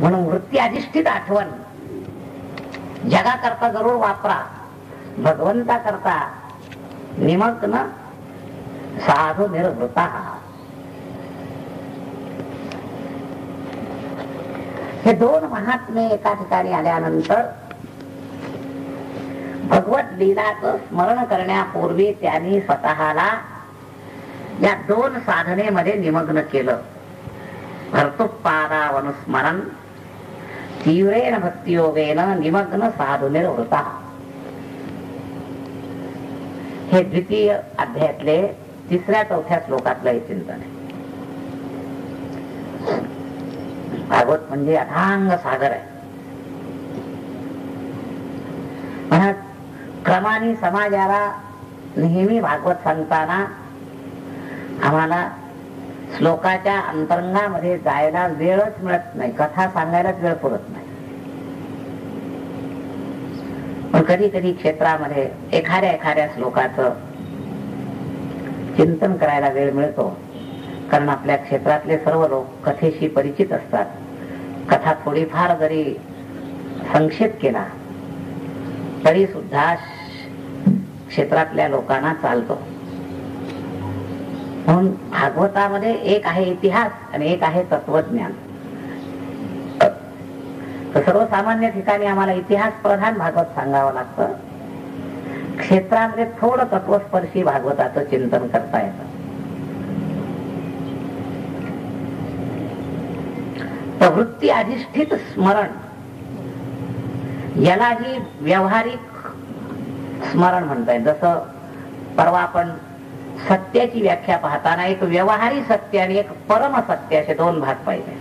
म्हणून वृत्ती अधिष्ठित आठवण जगाकरता जरूर वापरा, भगवंता करता निमग्न साधू निर्वृता. हे दोन महात्मे एका ठिकाणी आल्यानंतर भगवत लीलाचं स्मरण करण्यापूर्वी त्यांनी स्वतःला या दोन साधनेमध्ये निमग्न केलं. भर्तुपादावनुस्मरण तीव्रेण भक्तियोगेन निमग्न साधू निर्वृता. हे द्वितीय अध्यायातले 3-4 श्लोकातलं हे चिंतन आहे. भागवत म्हणजे अथांग सागर आहे. म्हणा क्रमाने समाजाला नेहमी भागवत सांगताना आम्हाला श्लोकाच्या अंतरंगामध्ये जायला वेळच मिळत नाही, कथा सांगायलाच वेळ पुरत नाही. पण कधी कधी क्षेत्रामध्ये एखाद्या श्लोकाचं चिंतन करायला वेळ मिळतो. कारण आपल्या क्षेत्रातले सर्व लोक कथेशी परिचित असतात. कथा थोडीफार जरी संक्षेप केला तरी सुद्धा क्षेत्रातल्या लोकांना चालतो. म्हणून भागवतामध्ये एक आहे इतिहास आणि एक आहे तत्वज्ञान. तर सर्वसामान्य ठिकाणी आम्हाला इतिहास प्रधान भागवत सांगावं लागतं. क्षेत्रामध्ये थोडं तत्वस्पर्शी भागवताचं चिंतन करता येतं. तर वृत्ती अधिष्ठित स्मरण यालाही व्यावहारिक स्मरण म्हणताय. जसं परवा आपण सत्याची व्याख्या पाहताना एक व्यवहारी सत्य आणि एक परम सत्य असे 2 भाग पाहिले.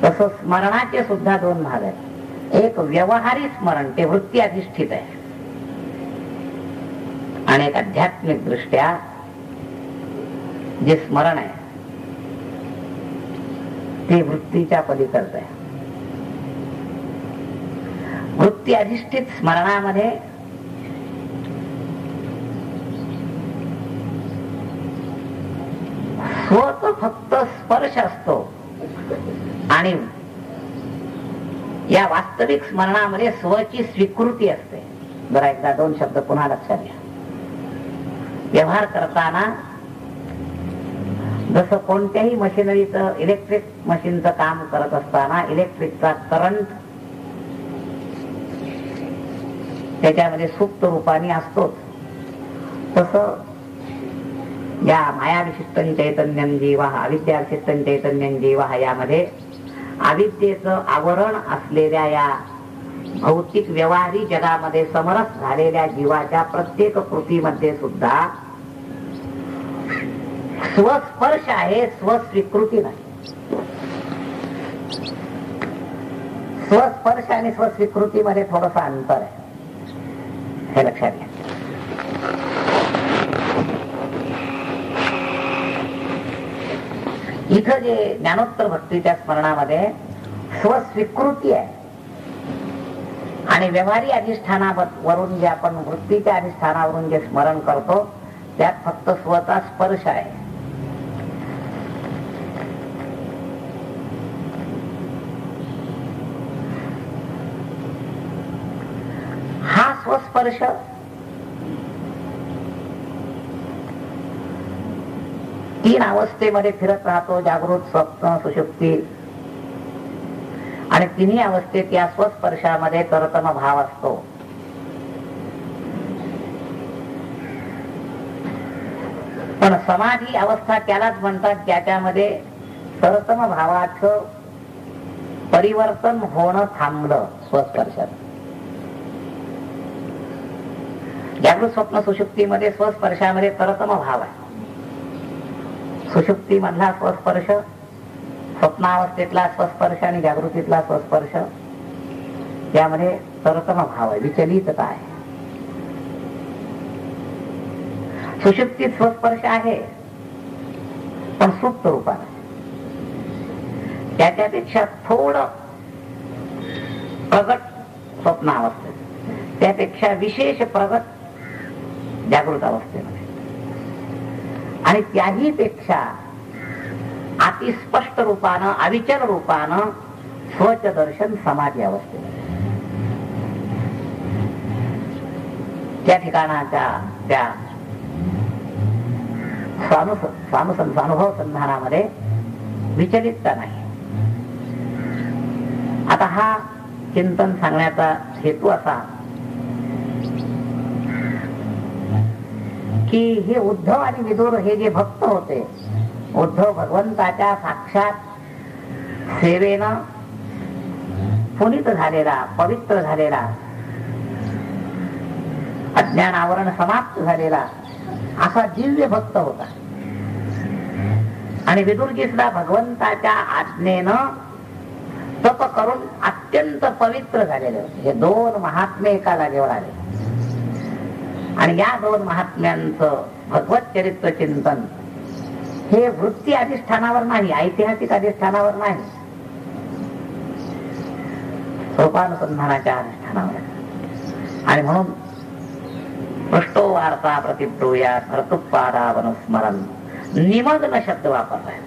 तसं स्मरणाचे सुद्धा 2 भाग आहेत. एक व्यवहारी स्मरण ते वृत्ती अधिष्ठित आहे आणि एक आध्यात्मिक दृष्ट्या जे स्मरण आहे ते वृत्तीच्या पलीकडचं आहे. वृत्ती अधिष्ठित स्मरणामध्ये स्वच फक्त स्पर्श असतो आणि या वास्तविक स्मरणामध्ये स्वची स्वीकृती असते. जरा एकदा 2 शब्द पुन्हा लक्षात घ्या. व्यवहार करताना जसं कोणत्याही मशिनरीचं इलेक्ट्रिक मशीनचं काम करत असताना इलेक्ट्रिकचा करंट त्याच्यामध्ये सुप्त रूपाने असतोच, तसं या मायाविशिष्टं चैतन्यं जीवः अविद्याविशिष्टं चैतन्यं जीवः यामध्ये अविद्येचं आवरण असलेल्या या भौतिक व्यवहारी जगामध्ये समरस झालेल्या जीवाच्या प्रत्येक कृतीमध्ये सुद्धा स्वस्पर्श आहे, स्वस्वीकृती नाही. स्वस्पर्श आणि स्वस्वीकृतीमध्ये थोडंसं अंतर आहे, हे लक्षात घ्या. इथं जे ज्ञानोत्तर भक्तीच्या स्मरणामध्ये स्वस्वीकृती आहे आणि व्यवहारी अधिष्ठानावरून जे आपण वृत्तीच्या अधिष्ठानावरून जे स्मरण करतो त्यात फक्त स्वचा स्पर्श आहे. हा स्वस्पर्श तीन अवस्थेमध्ये फिरत राहतो, जागृत, स्वप्न, सुषुप्ती. आणि तिन्ही अवस्थेत या स्वस्पर्शामध्ये तरतम भाव असतो. पण समाधी अवस्था त्यालाच म्हणतात ज्याच्यामध्ये तरतम भावाचं परिवर्तन होणं थांबलं स्वस्पर्शात. जागृत, स्वप्न, सुषुप्तीमध्ये स्वस्पर्शामध्ये तरतम भाव आहे. सुषुप्ती मधला स्वस्पर्श, स्वप्नावस्थेतला स्वस्पर्श आणि जागृतीतला स्वस्पर्श यामध्ये तरतम भाव आहे, विचलितता आहे. सुषुप्तीत स्वस्पर्श आहे पण सुप्त रूपाने, त्याच्यापेक्षा थोडं प्रगट स्वप्नावस्थेत, त्यापेक्षा विशेष प्रगट जागृत अवस्थेमध्ये, आणि त्याही पेक्षा अति स्पष्ट रूपानं, अविचल रूपानं स्वच दर्शन समाधी अवस्थेत. त्या ठिकाणाच्या त्या स्वानुभव संधानामध्ये विचलितता नाही. आता हा चिंतन सांगण्याचा हेतू असा की हे उद्धव आणि विदुर हे जे भक्त होते, उद्धव भगवंताच्या साक्षात सेवेनं पुनीत झालेला, पवित्र झालेला, अज्ञान आवरण समाप्त झालेला असा दिव्य भक्त होता. आणि विदुरजी सुद्धा भगवंताच्या आज्ञेनं तप करून अत्यंत पवित्र झालेले होते. हे दोन महात्मे एका जागेवर आले आणि या दोन महात्म्यांचं भगवत चरित्र चिंतन हे वृत्ती अधिष्ठानावर नाही, ऐतिहासिक अधिष्ठानावर नाही, सोपानुसंधानाच्या अधिष्ठानावर. आणि म्हणून पृष्ठो वार्ता प्रतिब्रूया भर्तुपादावनुस्मरण निमग्न शब्द वापरलाय.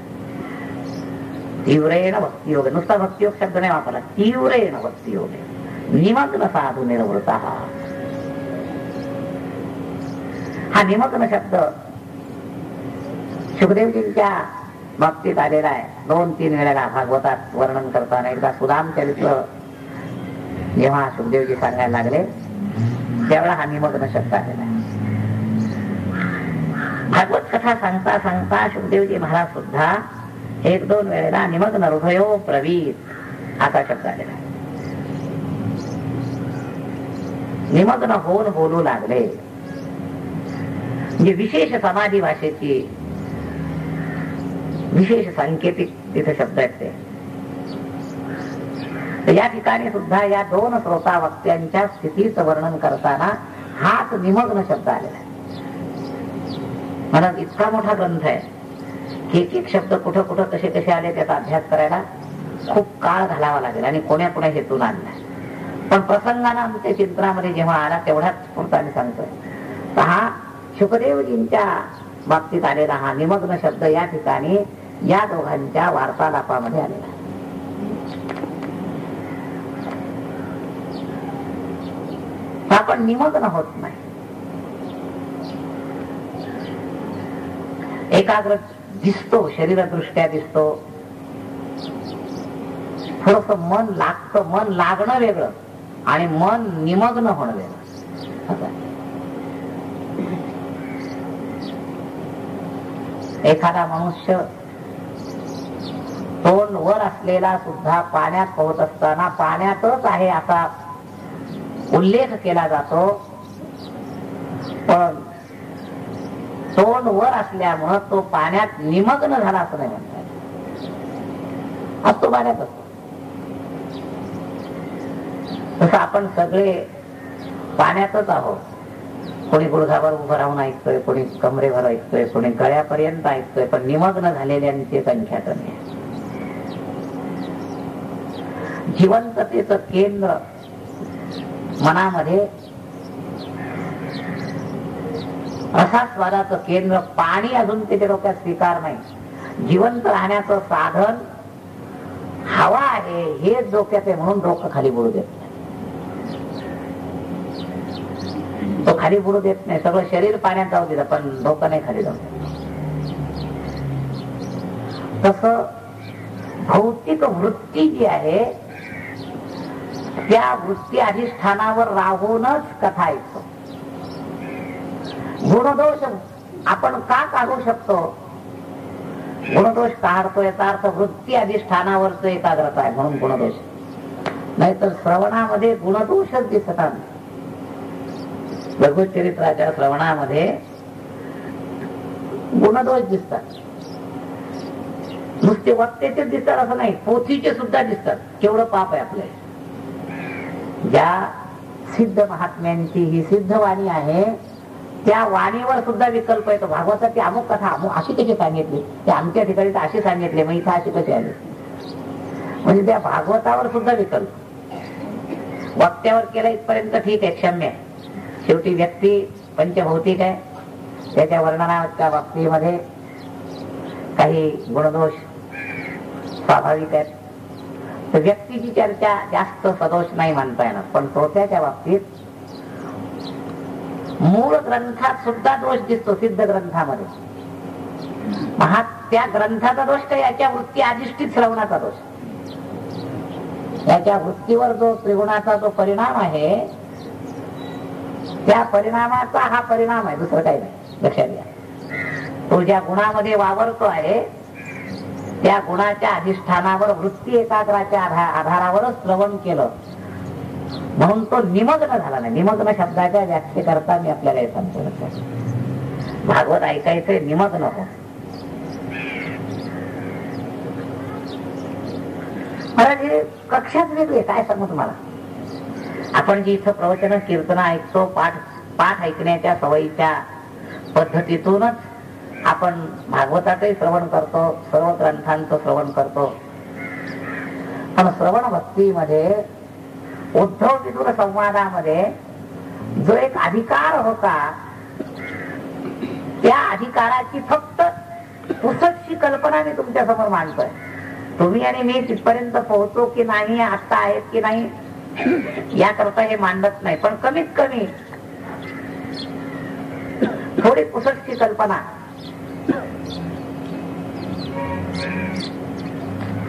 तीव्रेण भक्तियोग, नुसता भक्तियोग शब्द नाही वापरला, तीव्रेण भक्तियोग, निमग्न साधू निर्वृता. हा निमग्न शब्द शुकदेवजींच्या बाबतीत आलेला आहे 2-3 वेळेला भागवतात वर्णन करताना. एकदा सुदाम चरित्र जेव्हा शुकदेवजी सांगायला लागले त्यावेळेला हा निमग्न शब्द आलेला आहे. भागवत कथा सांगता सांगता शुकदेवजी महाराज सुद्धा 1-2 वेळेला निमग्न हृदयो प्रवीत असा शब्द आलेला आहे. निमग्न होऊन बोलू लागले. म्हणजे विशेष समाधी भाषेची विशेष सांकेतिक तिथे शब्द आहेत ते. या ठिकाणी सुद्धा या 2 श्रोता वक्त्यांच्या स्थितीचं वर्णन करताना हाच निमग्न शब्द आलेला आहे. मला इतका मोठा ग्रंथ आहे की एक शब्द कुठं कुठं कसे कसे आले त्याचा अभ्यास करायला खूप काळ घालावा लागेल आणि कोण्या कोण्या हेतून आणला. पण प्रसंगाने आमच्या चिंतनामध्ये जेव्हा आला तेवढ्याच पुरताने सांगतोय. तर हा शुकदेवजींच्या बाबतीत आलेला हा निमग्न शब्द या ठिकाणी या दोघांच्या वार्तालापामध्ये आलेला आहे. आपण निमग्न होत नाही. एकाग्र दिसतो, शरीरदृष्ट्या दिसतो, थोडस मन लागतं. मन लागणं वेगळं आणि मन निमग्न होणं वेगळं. एखादा मनुष्य तोंड वर असलेला सुद्धा पाण्यात पोहत असताना पाण्यातच आहे असा उल्लेख केला जातो, पण तोंड वर असल्यामुळं तो पाण्यात निमग्न झाला असं नाही म्हणतात. असतो पाण्यात असतो. तसं आपण सगळे पाण्यातच आहोत. कोणी गुडघावर उभं राहून ऐकतोय, कोणी कमरेवर ऐकतोय, कोणी गळ्यापर्यंत ऐकतोय, पण निमग्न झालेल्यांची संख्या कमी आहे. जिवंततेचं केंद्र मनामध्ये, रसास्वादाचं केंद्र पाणी अजून त्याच्या डोक्यात स्वीकार नाही. जिवंत राहण्याचं साधन हवा आहे हे डोक्यात आहे म्हणून डोकं खाली बुडू देत नाही. तो खाली बुडू देत नाही. सगळं शरीर पाण्यात जाऊ दिलं पण डोकं नाही खाली जाऊ देत. तसं भौतिक वृत्ती जी आहे त्या वृत्ती अधिष्ठानावर राहूनच कथा ऐकतो. गुणदोष आपण का काढू शकतो? गुणदोष काढतो याचा अर्थ वृत्ती अधिष्ठानावरच एकाग्रता आहे म्हणून गुणदोष. नाहीतर श्रवणामध्ये गुणदोषच दिसतात. भगवत चरित्राच्या श्रवणामध्ये गुणदोष दिसतात. नुसते वक्त्याचेच दिसतात असं नाही, पोथीचे सुद्धा दिसतात. केवढं पाप आहे आपले. ज्या सिद्ध महात्म्यांची ही सिद्ध वाणी आहे त्या वाणीवर सुद्धा विकल्प येतो. भागवताची अमुक कथा अशी कशी सांगितली, ते आमच्या ठिकाणी तर अशी सांगितले, मग इथं अशी कशी आली. म्हणजे त्या भागवतावर सुद्धा विकल्प. वक्त्यावर केला इथपर्यंत ठीक आहे, क्षम्य आहे. शेवटी व्यक्ती पंचभौतिक आहे. त्याच्या वर्णनाच्या बाबतीमध्ये काही गुणदोष स्वाभाविक आहेत. तर व्यक्तीची चर्चा जास्त सदोष नाही म्हणता येणार, पण श्रोत्याच्या बाबतीत मूळ ग्रंथात सुद्धा दोष दिसतो, सिद्ध ग्रंथामध्ये. त्या ग्रंथाचा दोष का याच्या वृत्ती अधिष्ठित श्रवणाचा दोष. याच्या वृत्तीवर जो त्रिगुणाचा जो परिणाम आहे, त्या परिणामाचा हा परिणाम आहे, दुसरं काही नाही. लक्षात घ्या, तो ज्या गुणामध्ये वावरतो आहे त्या गुणाच्या अधिष्ठानावर वृत्ती एकाग्राच्या आधारावरच श्रवण केलं, म्हणून तो निमग्न झाला नाही. निमग्न शब्दाच्या व्याख्येकरता मी आपल्याला हे सांगतो, भागवत ऐकायचंय निमग्न हो. महाराज हे कक्षात वेगळे, काय सांगू तुम्हाला. आपण जी इथं प्रवचन कीर्तन ऐकतो, पाठ ऐकण्याच्या सवयीच्या पद्धतीतूनच आपण भागवताचंही श्रवण करतो, सर्व ग्रंथांचं श्रवण करतो. पण श्रवण भक्तीमध्ये उद्धव विदुर संवादामध्ये जो एक अधिकार होता, त्या अधिकाराची फक्त पुसटशी कल्पना मी तुमच्या समोर मांडतोय. तुम्ही आणि मी तिथपर्यंत पोहोचतो की नाही, आता आहेत की नाही, याकरता हे मांडत नाही. पण कमीत कमी थोडी पुसटशी कल्पना,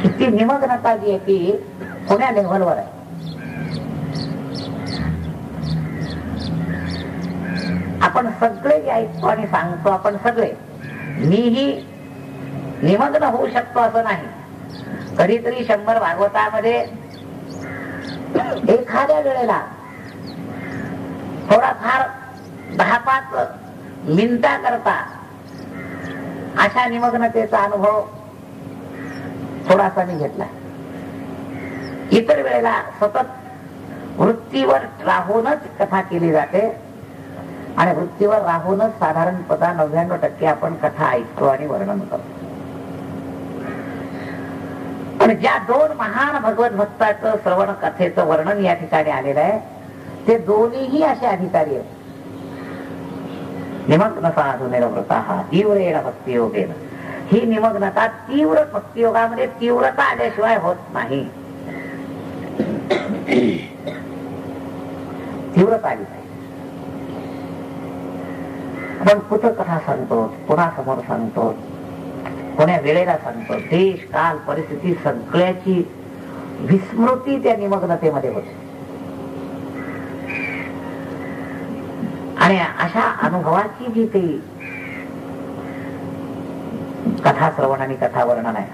किती निमग्नता जी आहे ती कोण्या लेव्हलवर आहे. आपण सगळे जे ऐकतो आणि सांगतो, आपण सगळे, मीही निमग्न होऊ शकतो असं नाही. कधीतरी 100 भागवतामध्ये एखाद्या वेळेला थोडाफार 10-5 मिनिटा करता अशा निमग्नतेचा अनुभव थोडासा मी घेतला. इतर वेळेला सतत वृत्तीवर राहूनच कथा केली जाते आणि वृत्तीवर राहूनच साधारणपणे 99% आपण कथा ऐकतो आणि वर्णन करतो. पण ज्या 2 महान भगवत भक्ताचं श्रवण कथेचं वर्णन या ठिकाणी आलेलं आहे, ते दोन्हीही असे अधिकारी आहेत. निमग्न साधू निरवृता तीव्रेण भक्तियोगेन. ही निमग्नता तीव्र भक्तियोगामध्ये तीव्रता आल्याशिवाय होत नाही. तीव्रता आली पाहिजे. आपण कुठं कथा सांगतो, कोणासमोर सांगतो, कोण्या वेळेला सांगतो, देश काल परिस्थिती सगळ्याची विस्मृती त्या निमग्नतेमध्ये होते. आणि अशा अनुभवाची जी काही कथा श्रवण आणि कथा वर्णन आहे,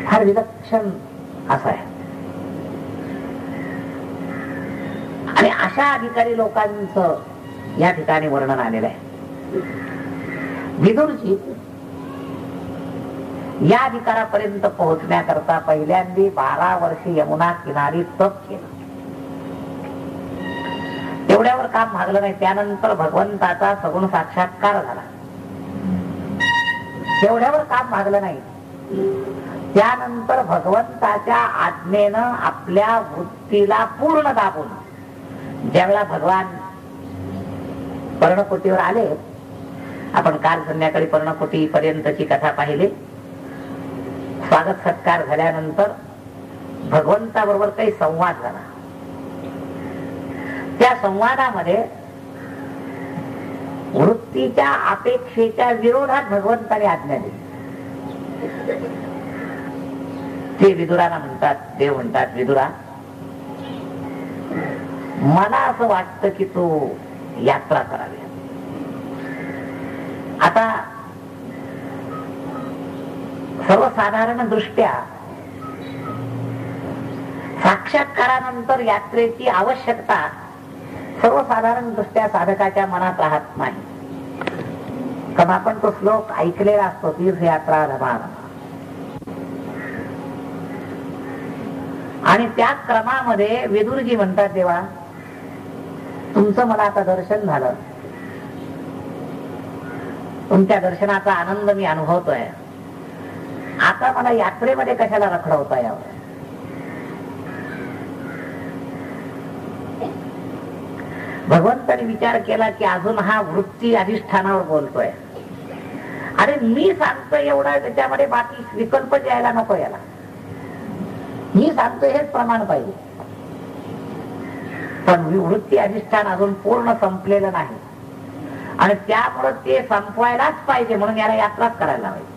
फार विलक्षण असं आहे. आणि अशा अधिकारी लोकांचं या ठिकाणी वर्णन आलेलं आहे. विदुरजी या अधिकारापर्यंत पोहोचण्याकरता पहिल्यांदा 12 वर्षे यमुना किनारी तप केलं. तेवढ्यावर काम भागलं नाही. त्यानंतर भगवंताचा सगुण साक्षात्कार झाला. तेवढ्यावर काम भागलं नाही. त्यानंतर भगवंताच्या आज्ञेनं आपल्या वृत्तीला पूर्ण दाबून ज्यावेळा भगवान पर्णकुटीवर आले, आपण काल संध्याकाळी पर्णकुटी पर्यंतची कथा पाहिली. स्वागत सत्कार झाल्यानंतर भगवंताबरोबर काही संवाद झाला. त्या संवादामध्ये वृत्तीच्या अपेक्षेच्या विरोधात भगवंताने आज्ञा दिली. ते विदुराला म्हणतात, देव म्हणतात, विदुरा, मला असं वाटतं की तू यात्रा करावी. आता सर्वसाधारण दृष्ट्या साक्षात्कारानंतर यात्रेची आवश्यकता सर्वसाधारण दृष्ट्या साधकाच्या मनात राहत नाही. कारण आपण तो श्लोक ऐकलेला असतो, तीर्थयात्रा धमान, आणि त्या क्रमामध्ये विदुरजी म्हणतात, देवा तुमचं मला आता दर्शन झालं, तुमच्या दर्शनाचा आनंद मी अनुभवतोय, आता मला यात्रेमध्ये कशाला रखडवता यावं. भगवंताने विचार केला की अजून हा वृत्ती अधिष्ठानावर बोलतोय. अरे मी सांगतोय एवढा, त्याच्यामध्ये बाकी विकल्प द्यायला नको याला. मी सांगतोय हेच प्रमाण पाहिजे. पण वृत्ती अधिष्ठान अजून पूर्ण संपलेलं नाही आणि त्यामुळे ते संपवायलाच पाहिजे म्हणून याला यात्राच करायला पाहिजे.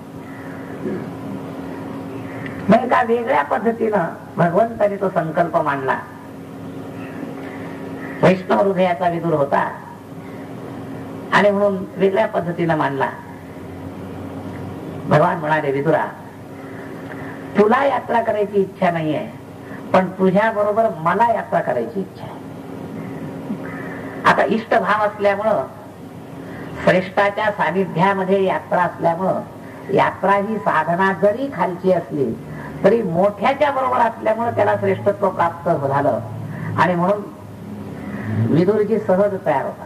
मग एका वेगळ्या पद्धतीनं भगवंताने तो संकल्प मांडला. वैष्णव हृदयाचा विदुर होता आणि म्हणून वेगळ्या पद्धतीनं मांडला. भगवान म्हणाले, विदुरा, तुला यात्रा करायची इच्छा नाहीये, पण तुझ्या बरोबर मला यात्रा करायची इच्छा आहे. आता इष्ट भाव असल्यामुळं, श्रेष्ठाच्या सानिध्यामध्ये यात्रा असल्यामुळं, यात्रा ही साधना जरी खालची असली तरी मोठ्याच्या बरोबर असल्यामुळे त्याला श्रेष्ठत्व प्राप्त झालं आणि म्हणून विदुरजी सहज तयार होता.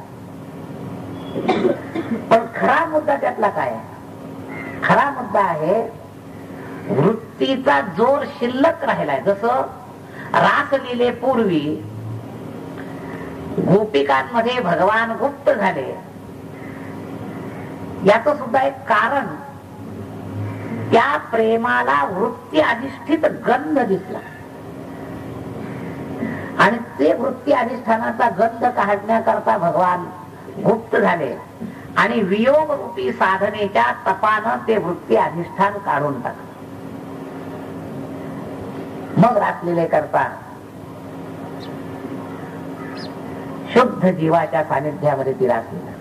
पण खरा मुद्दा त्यातला काय आहे? खरा मुद्दा आहे वृत्तीचा जोर शिल्लक राहिलाय. जसं रासलीले पूर्वी गोपिकांमध्ये भगवान गुप्त झाले, याच सुद्धा एक कारण त्या प्रेमाला वृत्ती अधिष्ठित गंध दिसला आणि ते वृत्ती अधिष्ठानाचा गंध काढण्याकरता भगवान गुप्त झाले आणि वियोग रूपी साधनेच्या तपानं ते वृत्ती अधिष्ठान काढून टाकलं. मग रासलीले करता शुद्ध जीवाच्या सानिध्यामध्ये ती रासलीला.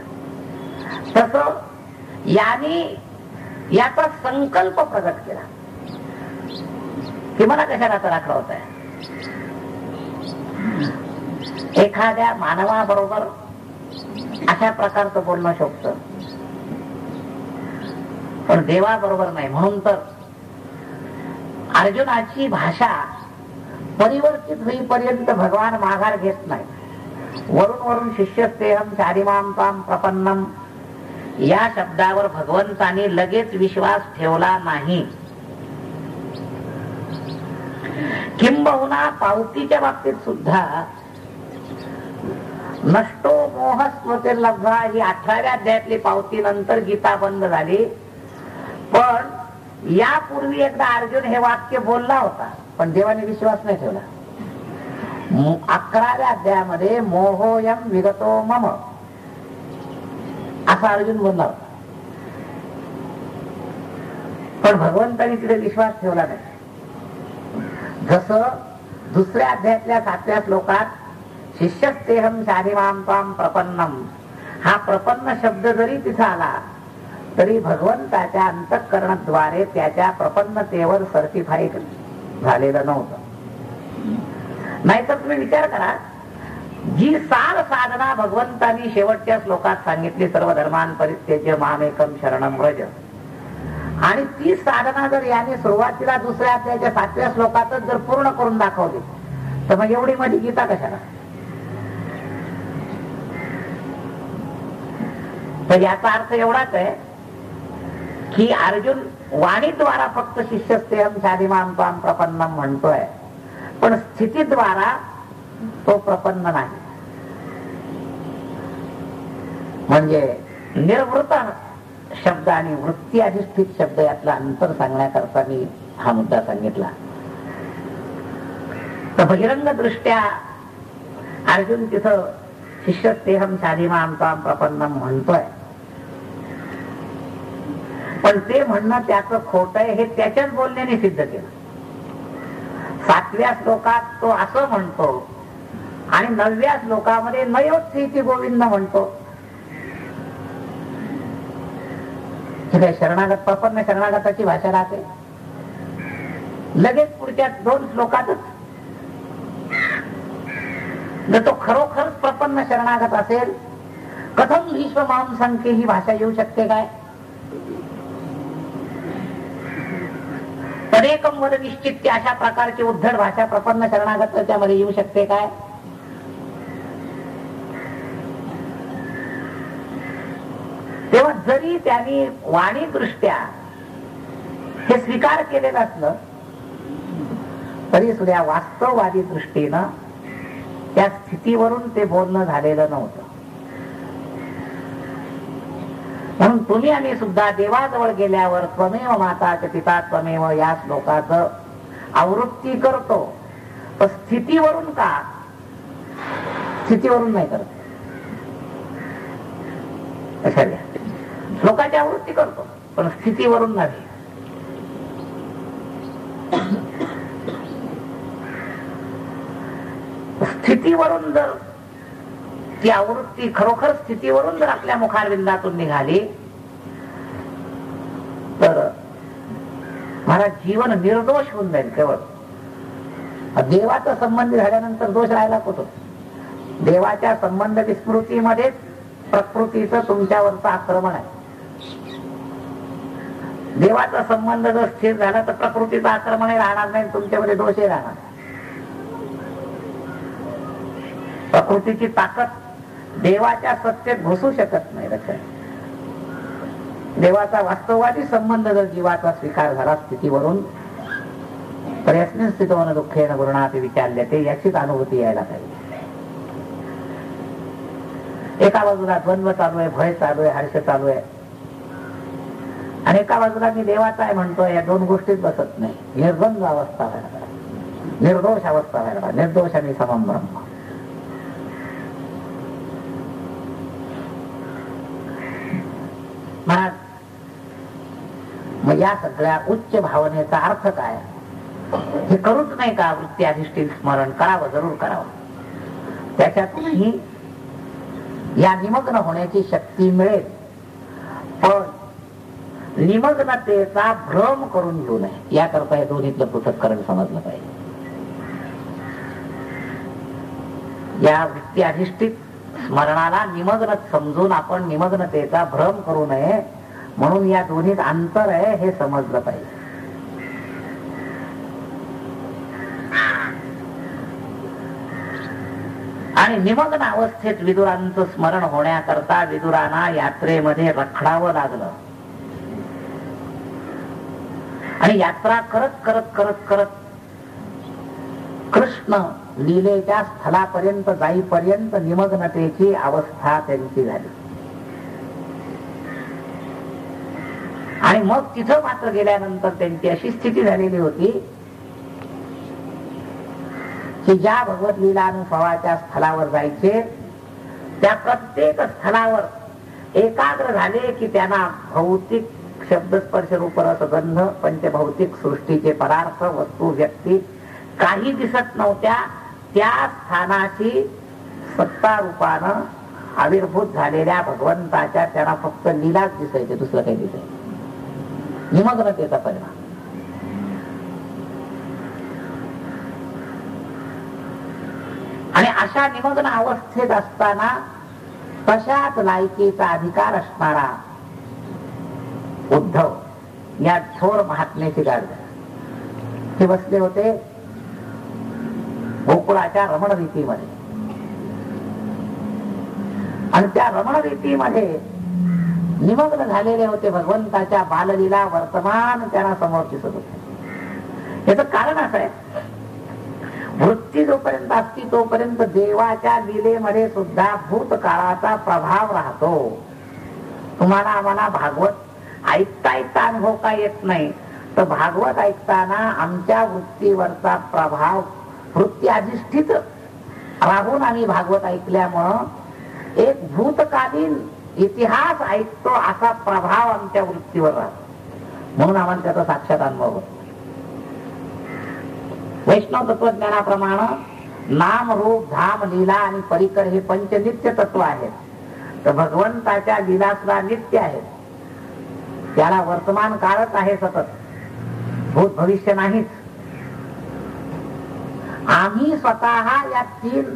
तसं याने याचा संकल्प प्रगट केला की मला कशाला त्रास होत आहे. एखाद्या मानवाबरोबर अशा प्रकारचं बोलणं शोभत, पण देवाबरोबर नाही. म्हणून तर अर्जुनाची भाषा परिवर्तित होईपर्यंत भगवान माघार घेत नाही. वरून वरून शिष्यस्तेहम चारिमाम ताम प्रपन्नम या शब्दावर भगवंताने लगेच विश्वास ठेवला नाही. किंबहुना पावतीच्या बाबतीत सुद्धा नष्टो मोह स्मृतिर्लब्धा ही 18व्या अध्यायातली पावती नंतर गीता बंद झाली. पण यापूर्वी एकदा अर्जुन हे वाक्य बोलला होता, पण देवाने विश्वास नाही ठेवला. 11व्या अध्यायामध्ये मोहोयम विगतो मम असा अर्जुन बोलला होता, पण भगवंताने तिथे विश्वास ठेवला नाही. जसं दुसऱ्या अध्यायातल्या 7व्या श्लोकात शिष्यस्तेहम शाधिमाम ताम प्रपन्नम हा प्रपन्न शब्द जरी तिथं आला तरी भगवंताच्या अंतःकरणाद्वारे त्याच्या प्रपन्नतेवर सर्टिफाईड झालेलं नव्हतं. नाहीतर तुम्ही विचार करा, जी सार साधना भगवंतांनी शेवटच्या श्लोकात सांगितली, सर्व धर्मान परित्यज्य मामेकम शरणम व्रज, आणि ती साधना जर याने सुरुवातीला दुसऱ्या अध्यायाच्या 7व्या श्लोकातच जर पूर्ण करून दाखवली तर मग एवढी मोठी गीता कशाला? तर याचा अर्थ एवढाच आहे की अर्जुन वाणीद्वारा फक्त शिष्यस्तेहम शाधिमाम ताम प्रपन्नम म्हणतोय, पण स्थितीद्वारा तो प्रपन्न नाही. म्हणजे निर्वृत शब्द आणि वृत्ती अधिष्ठित शब्द यातला अंतर सांगण्याकरता मी हा मुद्दा सांगितला. तर बहिरंग दृष्ट्या अर्जुन तिथं शिष्यस्तेहम शाधिमाम ताम प्रपन्नम म्हणतोय, पण ते म्हणणं त्याचं खोट आहे हे त्याच्याच बोलण्याने सिद्ध केलं. 7व्या श्लोकात तो असं म्हणतो आणि 9व्या श्लोकामध्ये नयोत्थेती गोविंद म्हणतो. शरणागत प्रपन्न शरणागताची भाषा राहते. लगेच पुढच्या 2 श्लोकातच जर तो खरोखर प्रपन्न शरणागत असेल, कथम विश्व माम संख्ये ही भाषा येऊ शकते काय? तदेकम वद निश्चित अशा प्रकारची उद्धट भाषा प्रपन्न शरणागत त्यामध्ये येऊ शकते काय? तेव्हा जरी त्यांनी वाणी दृष्ट्या हे स्वीकार केलेलं असलं तरी सुद्धा वास्तववादी दृष्टीनं त्या स्थितीवरून ते बोलणं झालेलं नव्हतं. म्हणून तुम्ही आणि सुद्धा देवाजवळ गेल्यावर त्वमेव माता च पिता त्वमेव या श्लोकाचं आवृत्ती करतो, पण स्थितीवरून का? स्थितीवरून नाही करत. श्लोकाची आवृत्ती करतो पण स्थितीवरून नाही. स्थितीवरून जर ती आवृत्ती खरोखर स्थितीवरून जर आपल्या मुखारविंदातून निघाली तर मला जीवन निर्दोष होऊन जाईल. केवळ देवाचा संबंध झाल्यानंतर दोष राहिला कुठं? देवाच्या संबंध विस्मृतीमध्येच प्रकृतीचं तुमच्यावरचं आक्रमण आहे. देवाचा संबंध जर स्थिर झाला तर प्रकृतीचं आक्रमणही राहणार नाही, तुमच्यामध्ये दोषही राहणार नाही. प्रकृतीची ताकद देवाच्या सत्तेत घुसू शकत नाही. लक्षात, देवाचा वास्तववादी संबंध जर जीवाचा स्वीकार झाला स्थितीवरून तर यस्मिन् स्थितो न दुःखेन गुरुणापि विचाल्यते, याचीच अनुभूती यायला पाहिजे. एका बाजूला द्वंद्व चालू आहे, भय चालू आहे, हर्ष चालू आहे, आणि एका बाजूला मी देवाचा आहे म्हणतोय. या दोन गोष्टीत बसत नाही. निर्द्वंद अवस्था व्हायला, निर्दोष अवस्था व्हायला, निर्दोष आणि समम ब्रह्म. महाराज, मग या सगळ्या उच्च भावनेचा अर्थ काय? हे करूच नाही का? वृत्ती अधिष्ठित स्मरण करावं, जरूर करावं. त्याच्यातूनही या निमग्न होण्याची शक्ती मिळेल, पण निमग्नतेचा भ्रम करून घेऊ नये. याकरता हे दोन्हीतलं पृथक्करण समजलं पाहिजे. या वृत्ती अधिष्ठित स्मरणाला निमग्न समजून आपण निमग्नतेचा भ्रम करू नये, म्हणून या दोन्हीत अंतर आहे हे समजलं पाहिजे. आणि निमग्न अवस्थेत विदुरांचं स्मरण होण्याकरता विदुरांना यात्रेमध्ये रखडावं लागलं. आणि यात्रा करत करत करत करत कृष्ण लीलेच्या स्थलापर्यंत जाईपर्यंत निमग्नतेची अवस्था त्यांची झाली. आणि मग तिथं मात्र गेल्यानंतर त्यांची अशी स्थिती झालेली होती की ज्या भगवत लीला अनुभवाच्या स्थलावर जायचे त्या प्रत्येक स्थलावर एकाग्र झाले की त्यांना भौतिक शब्दस्पर्श रूप रस गंध पंचभौतिक सृष्टीचे पदार्थ वस्तू व्यक्ती काही दिसत नव्हत्या. त्या स्थानाची सत्ता रूपानं आविर्भूत झालेल्या भगवंताच्या त्यांना फक्त लीलाच दिसायचे, दुसरं काही दिसायचं. निमग्नतेचा परिणाम. आणि अशा निमग्न अवस्थेत असताना तशाच लायकीचा अधिकार असणारा उद्धव या थोर महात्म्याची गाडी ते बसले होते गोकुळाच्या रमणरीतीमध्ये. आणि त्या रमणरीतीमध्ये निमग्न झालेले होते. भगवंताच्या बाललीला वर्तमान त्यांना समोर दिसत होते. याच कारण असं आहे, वृत्ती जोपर्यंत असती तोपर्यंत देवाच्या लीलेमध्ये सुद्धा भूतकाळाचा प्रभाव राहतो. तुम्हाला आम्हाला भागवत ऐकता ऐकता अनुभव काय येत नाही, तर भागवत ऐकताना आमच्या वृत्तीवरचा प्रभाव वृत्ती अधिष्ठित राहून आम्ही भागवत ऐकल्यामुळं एक भूतकालीन इतिहास ऐकतो असा प्रभाव आमच्या वृत्तीवर राहतो. म्हणून आम्हाला त्याचा साक्षात अनुभव होतो. वैष्णव तत्वज्ञानाप्रमाणे नाम रूप धाम लीला आणि परिकर हे पंचनित्य तत्व आहेत. तर भगवंताच्या लीला सुद्धा नित्य आहेत. त्याला वर्तमान काळच आहे, सतत भूत भविष्य नाहीच. आम्ही स्वतः या तीन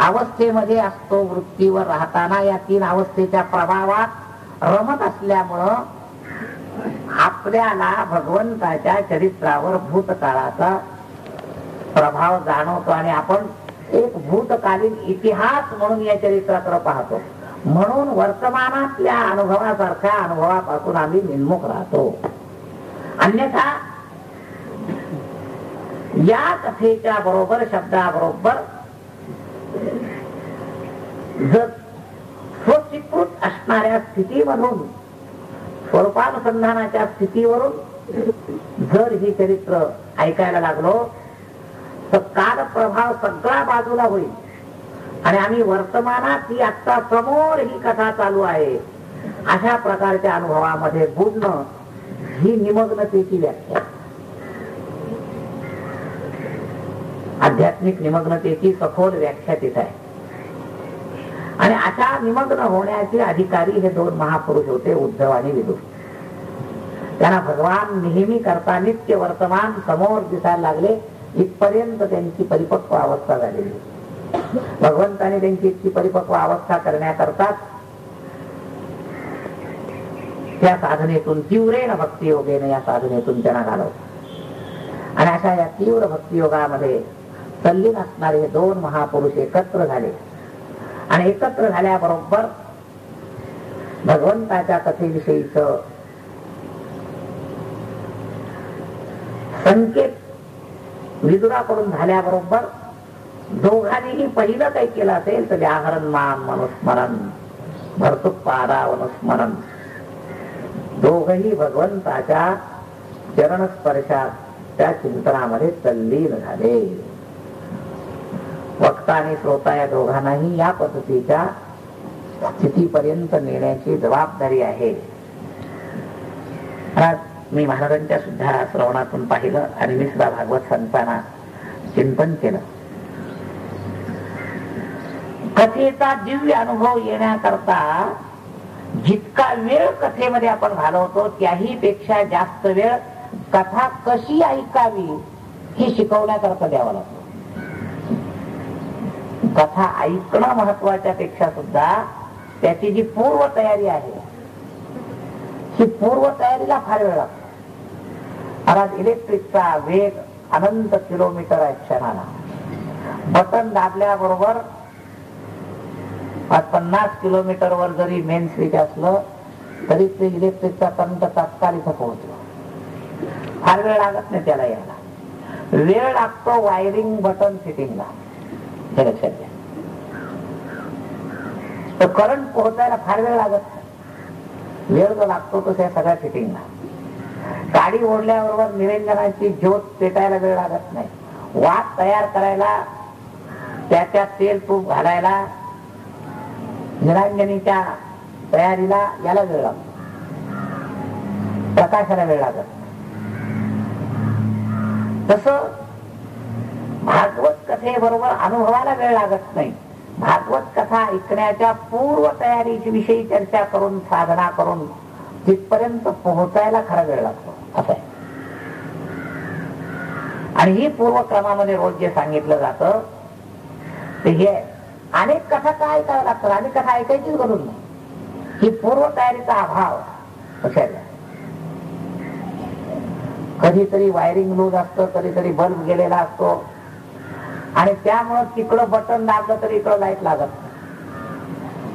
अवस्थेमध्ये असतो. वृत्तीवर राहताना या तीन अवस्थेच्या प्रभावात रमत असल्यामुळं आपल्याला भगवंताच्या चरित्रावर भूतकाळाचा प्रभाव जाणवतो आणि आपण एक भूतकालीन इतिहास म्हणून या चरित्राकडे पाहतो. म्हणून वर्तमानातल्या अनुभवासारख्या अनुभवापासून आम्ही निन्मुख राहतो. अन्यथा या कथेच्या बरोबर शब्दाबरोबर जर स्वस्वीकृत असणाऱ्या स्थितीमधून स्वरूपानुसंधानाच्या स्थितीवरून जर ही चरित्र ऐकायला लागलो तर काल प्रभाव सगळा बाजूला होईल आणि आम्ही वर्तमानात ही आता समोर ही कथा चालू आहे अशा प्रकारच्या अनुभवामध्ये बुडणं ही निमग्नतेची व्याख्या. आध्यात्मिक निमग्नतेची सखोल व्याख्या तिथे आहे. आणि अशा निमग्न होण्याचे अधिकारी हे दोन महापुरुष होते, उद्धव आणि विदुर. त्यांना भगवान नेहमी करता नित्य वर्तमान समोर दिसायला लागले, इथपर्यंत त्यांची परिपक्व अवस्था झालेली. भगवंताने त्यांची इतकी परिपक्व अवस्था करण्याकरता त्या साधनेतून तीव्रेन भक्तियोगेने या साधनेतून त्यांना घालवलं. आणि अशा या तीव्र भक्तियोगामध्ये तल्लीन असणारे हे दोन महापुरुष एकत्र झाले आणि एकत्र झाल्याबरोबर भगवंताच्या कथेविषयीच संकेत विदुराकडून झाल्याबरोबर दोघांनीही पहिलं काही केलं असेल तर व्याहरण मान मनुस्मरण भरतुक पादावनुस्मरण. दोघही भगवंताच्या चरणस्पर्शात त्या चिंतनामध्ये तल्लीन झाले. वक्ता आणि श्रोता या दोघांनाही या पद्धतीच्या स्थितीपर्यंत नेण्याची जबाबदारी आहे. मी महाराजांच्या सुद्धा श्रवणातून पाहिलं आणि मी सुद्धा भागवत सांगताना चिंतन केलं. कथेचा दिव्य अनुभव येण्याकरता जितका वेळ कथेमध्ये आपण घालवतो त्याही पेक्षा जास्त वेळ कथा कशी ऐकावी हे शिकवण्याकरता द्यावा लागतो. कथा ऐकणं महत्वाच्या पेक्षा सुद्धा त्याची जी पूर्व तयारी आहे ही पूर्व तयारीला फार वेळ लागतो. आज इलेक्ट्रिकचा वेग अनंत किलोमीटर आहे क्षणाला. बटन दाबल्याबरोबर 50 किलोमीटरवर जरी मेन स्विच असलं तरी ते इलेक्ट्रिकचा करंट तात्काळ इथं पोहोचलो. फार वेळ लागत नाही त्याला यायला. वेळ लागतो वायरिंग बटन फिटिंगला, हे लक्षात घ्या. तर करंट पोहोचायला फार वेळ लागत नाही. वेळ जो लागतो तो त्या सगळ्या फिटिंगला. गाडी ओढल्याबरोबर निरंजनाची ज्योत पेटायला वेळ लागत नाही. वात तयार करायला, त्याच्यात तेल तूप घालायला, निरांजनीच्या तयारीला याला वेळ लागतो. प्रकाशाला वेळ लागत नाही. तसं भागवत कथेबरोबर अनुभवाला वेळ लागत नाही. भागवत कथा ऐकण्याच्या पूर्व तयारीची विषयी चर्चा करून साधना करून तिथपर्यंत पोहोचायला खरा वेळ लागतो असं आहे. आणि ही पूर्वक्रमामध्ये रोज जे सांगितलं जातं ते हे अनेक कथा का ऐकाव्या लागतात. अनेक कथा ऐकायचीच गरज नाही. ही पूर्व तयारीचा अभाव कशाला. कधीतरी वायरिंग लूज असतं, कधीतरी बल्ब गेलेला असतो आणि त्यामुळे तिकडं बटन दाबलं तरी इकडं लाईट लागत.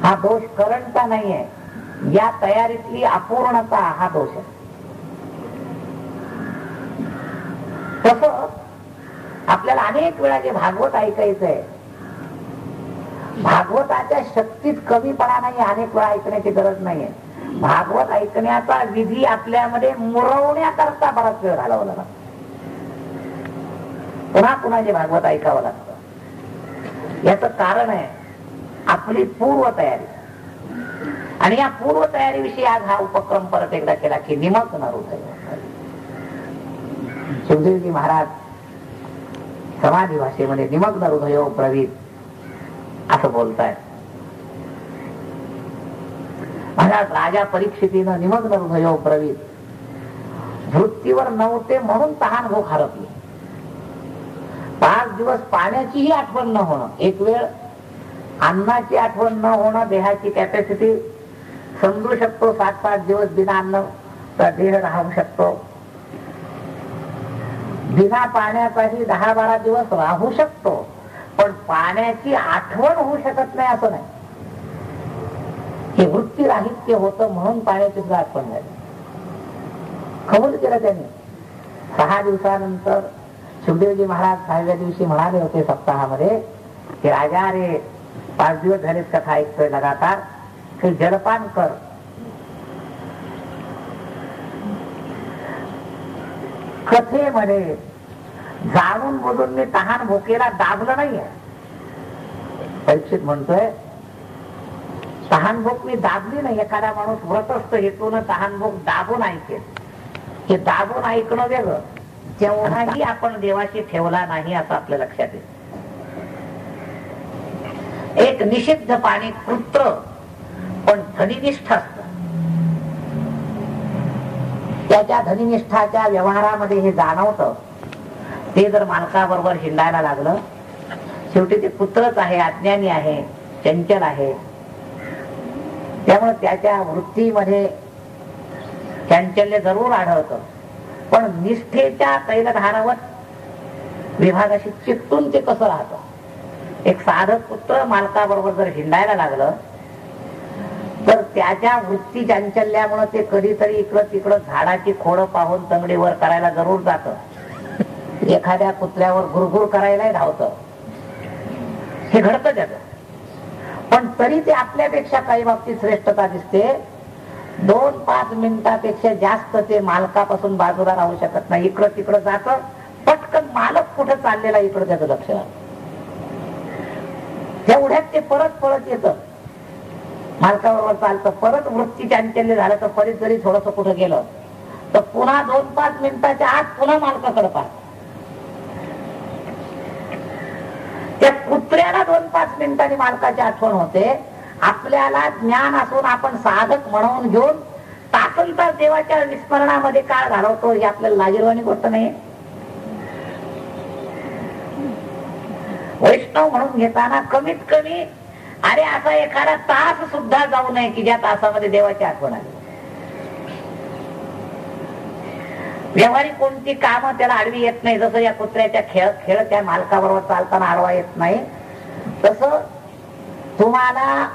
हा दोष करंटचा नाहीये, या तयारीतली अपूर्णता हा दोष आहे. तसं आपल्याला अनेक वेळा जे भागवत ऐकायचंय, भागवताच्या शक्तीत कमीपणा नाही. अनेक वेळा ऐकण्याची गरज नाहीये. भागवत ऐकण्याचा विधी आपल्यामध्ये मुरवण्याकरता बराच वेळ घालावा लागला. पुन्हा पुन्हा जे भागवत ऐकावं लागतं याच कारण आहे आपली पूर्व तयारी. आणि या पूर्व तयारीविषयी आज हा उपक्रम परत एकदा केला की निमग्न हृदय. शिवदेवजी महाराज समाधी भाषेमध्ये निमग्न हृदयो ब्रवीत असं बोलतायत. महाराज राजा परीक्षितीनं निमग्न हृदयो ब्रवीत. वृत्तीवर नव्हते म्हणून तहान भूक हरपली. 5 दिवस पाण्याचीही आठवण न होणं, एक वेळ अन्नाची आठवण न होणं, देहाची कॅपॅसिटी समजू शकतो. 7-5 दिवस बिना अन्न तर देह राहू शकतो. बिना पाण्याचाही 10-12 दिवस राहू शकतो. पण पाण्याची आठवण होऊ शकत नाही असं नाही. हे वृत्ती राहित्य होतं म्हणून पाण्याची सुद्धा आठवण झाली. कबूल केलं त्यांनी. 6 दिवसानंतर शिवदेवजी महाराज 6व्या दिवशी म्हणाले होते सप्ताहामध्ये की राजा रे 5 दिवस झालेच कथा ऐकतोय लगातार, की जलपान कर. कथेमध्ये जाणून बुजून मी तहान भुकेला दाबलं नाहीये. परीक्षित म्हणतोय तहान भूक मी दाबली नाही. एखादा माणूस व्रतस्थ हेतून तहान भूक दाबून ऐकेल. हे दाबून ऐकणं वेगळं, तेवढाही आपण देवाशी ठेवला नाही असं आपल्या लक्षात येईल. एक निषिद्ध पाणी कृत्र पण धनिनिष्ठ असत. त्याच्या धनिनिष्ठाच्या व्यवहारामध्ये हे जाणवतं. ते जर मालकाबरोबर हिंडायला लागलं, शेवटी ते पुत्रच आहे, अज्ञानी आहे, चंचल आहे. त्यामुळे त्याच्या वृत्तीमध्ये चांचल्य जरूर आढळतं. पण निष्ठेच्या तैलधारावत विभागाशी चिकटून ते कसं राहतं. एक साधक पुत्र मालकाबरोबर जर हिंडायला लागलं तर त्याच्या वृत्ती चांचल्यामुळे ते कधीतरी इकडं तिकडं झाडाची खोडं पाहून तंगडी वर करायला जरूर जातं. एखाद्या कुत्र्यावर गुरगुर करायलाही धावतं. हे घडतं त्याचं. पण तरी ते आपल्यापेक्षा काही बाबतीत श्रेष्ठता दिसते. 2-5 मिनिटापेक्षा जास्त ते मालकापासून बाजूला राहू शकत नाही. इकडं तिकडं जातं. पटकन मालक कुठं चाललेला इकडं त्याचं लक्ष राहतं. तेवढ्यात ते परत परत येतं. मालकाबरोबर चालतं. परत वृत्ती चांचल्य झालं तर परत जरी थोडस कुठं गेलं तर पुन्हा 2-5 मिनिटाच्या आत पुन्हा मालकाकडे पाहत. त्या कुत्र्याला 2-5 मिनिटांनी मालकाची आठवण होते. आपल्याला ज्ञान असून आपण साधक म्हणून घेऊन तासनतास देवाच्या विस्मरणामध्ये काळ घालवतो. ही आपल्याला लाजीरवाणी गोष्ट नाही. वैष्णव म्हणून घेताना कमीत कमी अरे असा एखादा तास सुद्धा जाऊ नये की ज्या तासामध्ये देवाची आठवण आली. व्यवहारिक कोणती कामं त्याला आडवी येत नाही. जसं या कुत्र्याच्या खेळ त्या मालकाबरोबर चालताना आडवा येत नाही, तसं तुम्हाला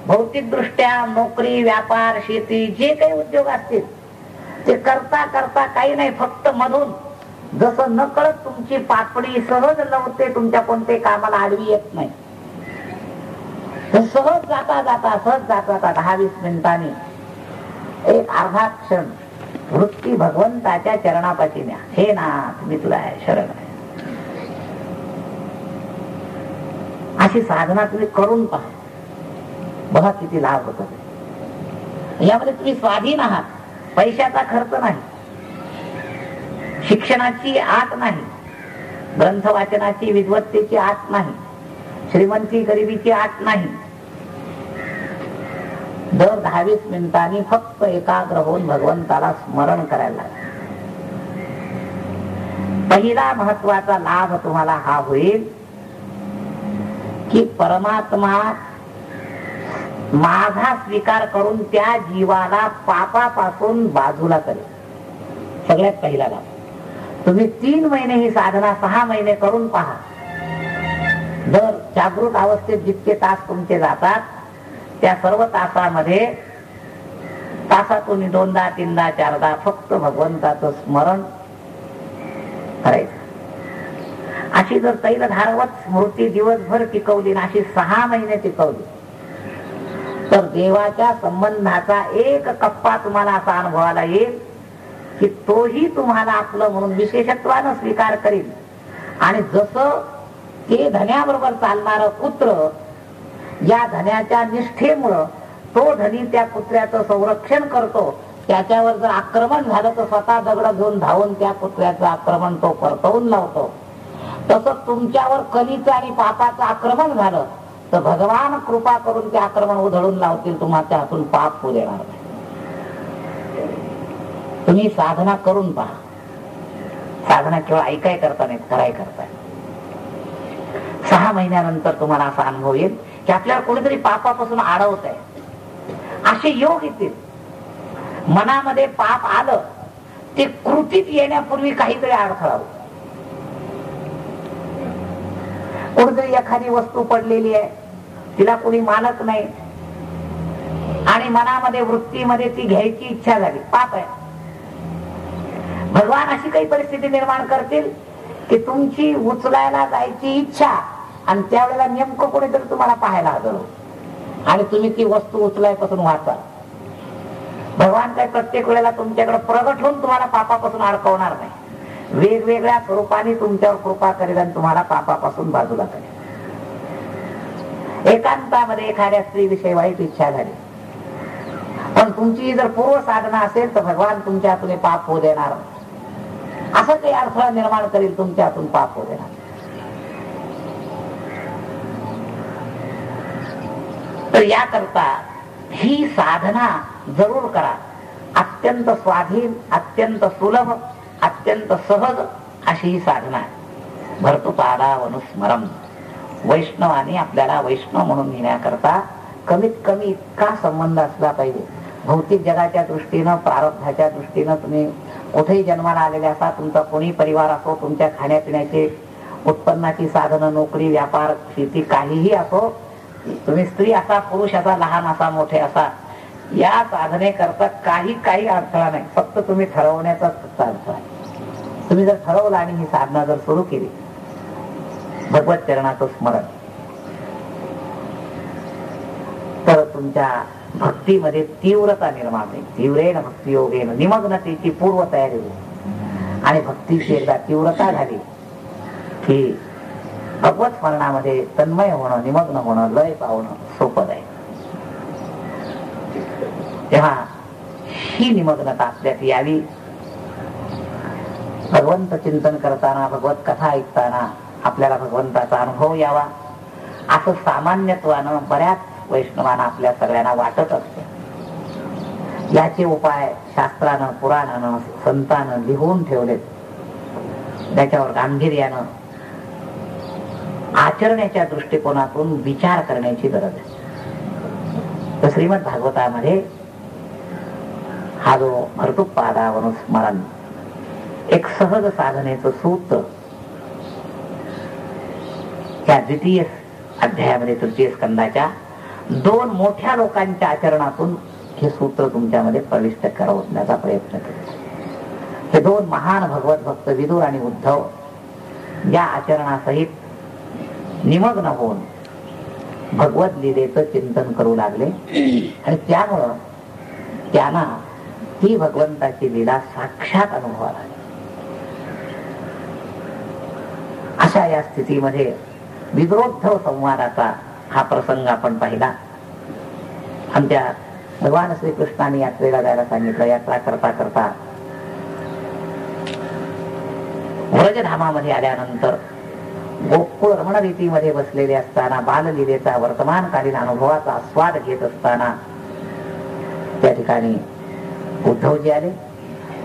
भौतिक दृष्ट्या नोकरी, व्यापार, शेती जे काही उद्योग असतील ते करता करता काही नाही, फक्त मधून जसं नकळत तुमची पापडी सहज लवते, तुमच्या कोणत्याही कामाला आडवी येत नाही. सहज जाता जाता 10-20 मिनिटांनी एक अर्धा क्षण वृत्ती भगवंताच्या चरणापाशी न्या. हे नाथ मी तुला आहे शरण आहे. अशी साधना तुम्ही करून पहा. बघा किती लाभ होतो. यामध्ये तुम्ही स्वाधीन आहात. पैशाचा खर्च नाही, शिक्षणाची आट नाही, ग्रंथ वाचनाची विद्वत्तेची आट नाही, श्रीमंती गरिबीची आट नाही. दर 10-20 मिनिटांनी फक्त एकाग्र होऊन भगवंताला स्मरण करायला लागेल. पहिला महत्वाचा लाभ तुम्हाला हा होईल की परमात्मा माझा स्वीकार करून त्या जीवाला पापापासून बाजूला करेल. सगळ्यात पहिला लाभ. तुम्ही 3 महिने ही साधना 6 महिने करून पहा. दर जागृत अवस्थेत जितके तास तुमचे जातात त्या सर्व तासामध्ये तासातून 2दा 3दा 4दा फक्त भगवंताचं स्मरण करायचं. अशी जर तैलधारवत स्मृती दिवसभर टिकवली, अशी 6 महिने टिकवली तर देवाच्या संबंधाचा एक कप्पा तुम्हाला असा अनुभवाला येईल की तोही तुम्हाला आपलं म्हणून विशेषत्वानं स्वीकार करील. आणि जसं ते धन्याबरोबर चालणारं कुत्र, या धन्याच्या निष्ठेमुळं तो धनी त्या कुत्र्याचं संरक्षण करतो. त्याच्यावर जर आक्रमण झालं तर स्वतः दगड घेऊन धावून त्या कुत्र्याचं आक्रमण तो परतवून लावतो. तसं तुमच्यावर कलीचं आणि पापाचं आक्रमण झालं तर भगवान कृपा करून ते आक्रमण उधळून लावतील. तुम्हाला हातून पाप होऊ देणार नाही. तुम्ही साधना करून पहा. साधना केवळ ऐकाय करता नाही, कराय करता. 6 महिन्यानंतर तुम्हाला असा अनुभव येईल की आपल्याला कोणीतरी पापापासून अडवत आहे. असे योग येतील. मनामध्ये पाप आलं ते कृतीत येण्यापूर्वी काहीतरी अडथळा होतो. कोणीतरी एखादी वस्तू पडलेली आहे, तिला कोणी मालक नाही आणि मनामध्ये वृत्तीमध्ये ती घ्यायची इच्छा झाली, पाप आहे. भगवान अशी काही परिस्थिती निर्माण करतील की तुमची उचलायला जायची इच्छा आणि त्यावेळेला नेमकं कोणीतरी तुम्हाला पाहायला हजर आणि तुम्ही ती वस्तू उचलायपासून वाचा. भगवान काय प्रत्येक वेळेला तुमच्याकडे प्रगट होऊन तुम्हाला पापापासून अडकवणार नाही. वेगवेगळ्या स्वरूपाने तुमच्यावर कृपा करेल आणि तुम्हाला पापापासून बाजूला करेल. एकांतामध्ये एखाद्या स्त्री विषयी वाईट इच्छा झाली, पण तुमची जर पूर्व साधना असेल तर भगवान तुमच्या हातून पाप होऊ देणार, असं काही अडथळा निर्माण करेल, तुमच्या हातून पाप होऊ देणार. तर याकरता ही साधना जरूर करा. अत्यंत स्वाधीन, अत्यंत सुलभ, अत्यंत सहज अशी ही साधना आहे. भर्तृपादावनुस्मरम. वैष्णवाने आपल्याला वैष्णव म्हणून घेण्याकरता कमीत कमी इतका संबंध असला पाहिजे. भौतिक जगाच्या दृष्टीनं, प्रारब्धाच्या दृष्टीनं तुम्ही कुठेही जन्माला आलेले असा, तुमचा कोणी परिवार असो, तुमच्या खाण्यापिण्याचे उत्पन्नाची साधनं, नोकरी, व्यापार, शेती काहीही असो, तुम्ही स्त्री असा, पुरुष असा, लहान असा, मोठे असा, या साधनेकरता काही अडथळा नाही. फक्त तुम्ही ठरवण्याचा फक्त अडथळा आहे. तुम्ही जर ठरवलं आणि ही साधना जर सुरू केली, भगवत चरणाचं स्मरण, तर तुमच्या भक्तीमध्ये तीव्रता निर्माण होईल. तीव्रेन भक्तियोगेन निमग्नतेची पूर्व तयारी होईल. आणि भक्तीची एकदा तीव्रता झाली की भगवत स्मरणामध्ये तन्मय होणं, निमग्न होणं, लय पावणं सोपं आहे. तेव्हा ही निमग्नता आपल्यात यावी. भगवंत चिंतन करताना, भगवत कथा ऐकताना आपल्याला भगवंताचा अनुभव यावा, असं सामान्यत्वानं बऱ्याच वैष्णवांना आपल्या सगळ्यांना वाटत असतं. याचे उपाय शास्त्रानं, पुराणानं, संतानं लिहून ठेवलेत. त्याच्यावर गांभीर्यानं आचरण्याच्या दृष्टिकोनातून विचार करण्याची गरज आहे. तर श्रीमद भागवतामध्ये हा जो भर्तृपादावनुस्मरण एक सहज साधनेचं सूत्र, त्या द्वितीय अध्यायामध्ये, तृतीय स्कंदाच्या 2 मोठ्या लोकांच्या आचरणातून हे सूत्र तुमच्यामध्ये प्रविष्ट करवण्याचा प्रयत्न केला. हे 2 महान भगवत भक्त विदुर आणि उद्धव या आचरणासहित निमग्न होऊन भगवत लीलेचं चिंतन करू लागले. आणि त्यामुळं त्यांना ती भगवंताची लीला साक्षात अनुभवाला आली. अशा या स्थितीमध्ये विदुरोद्धव संवादाचा हा प्रसंग आपण पाहिला. आणि त्या भगवान श्रीकृष्णाने यात्रेला जायला सांगितलं. यात्रा करता करता व्रजधामामध्ये आल्यानंतर गोकुळ रमण रीतीमध्ये बसलेले असताना, बाललीलेचा वर्तमानकालीन अनुभवाचा आस्वाद घेत असताना त्या ठिकाणी उद्धवजी आले.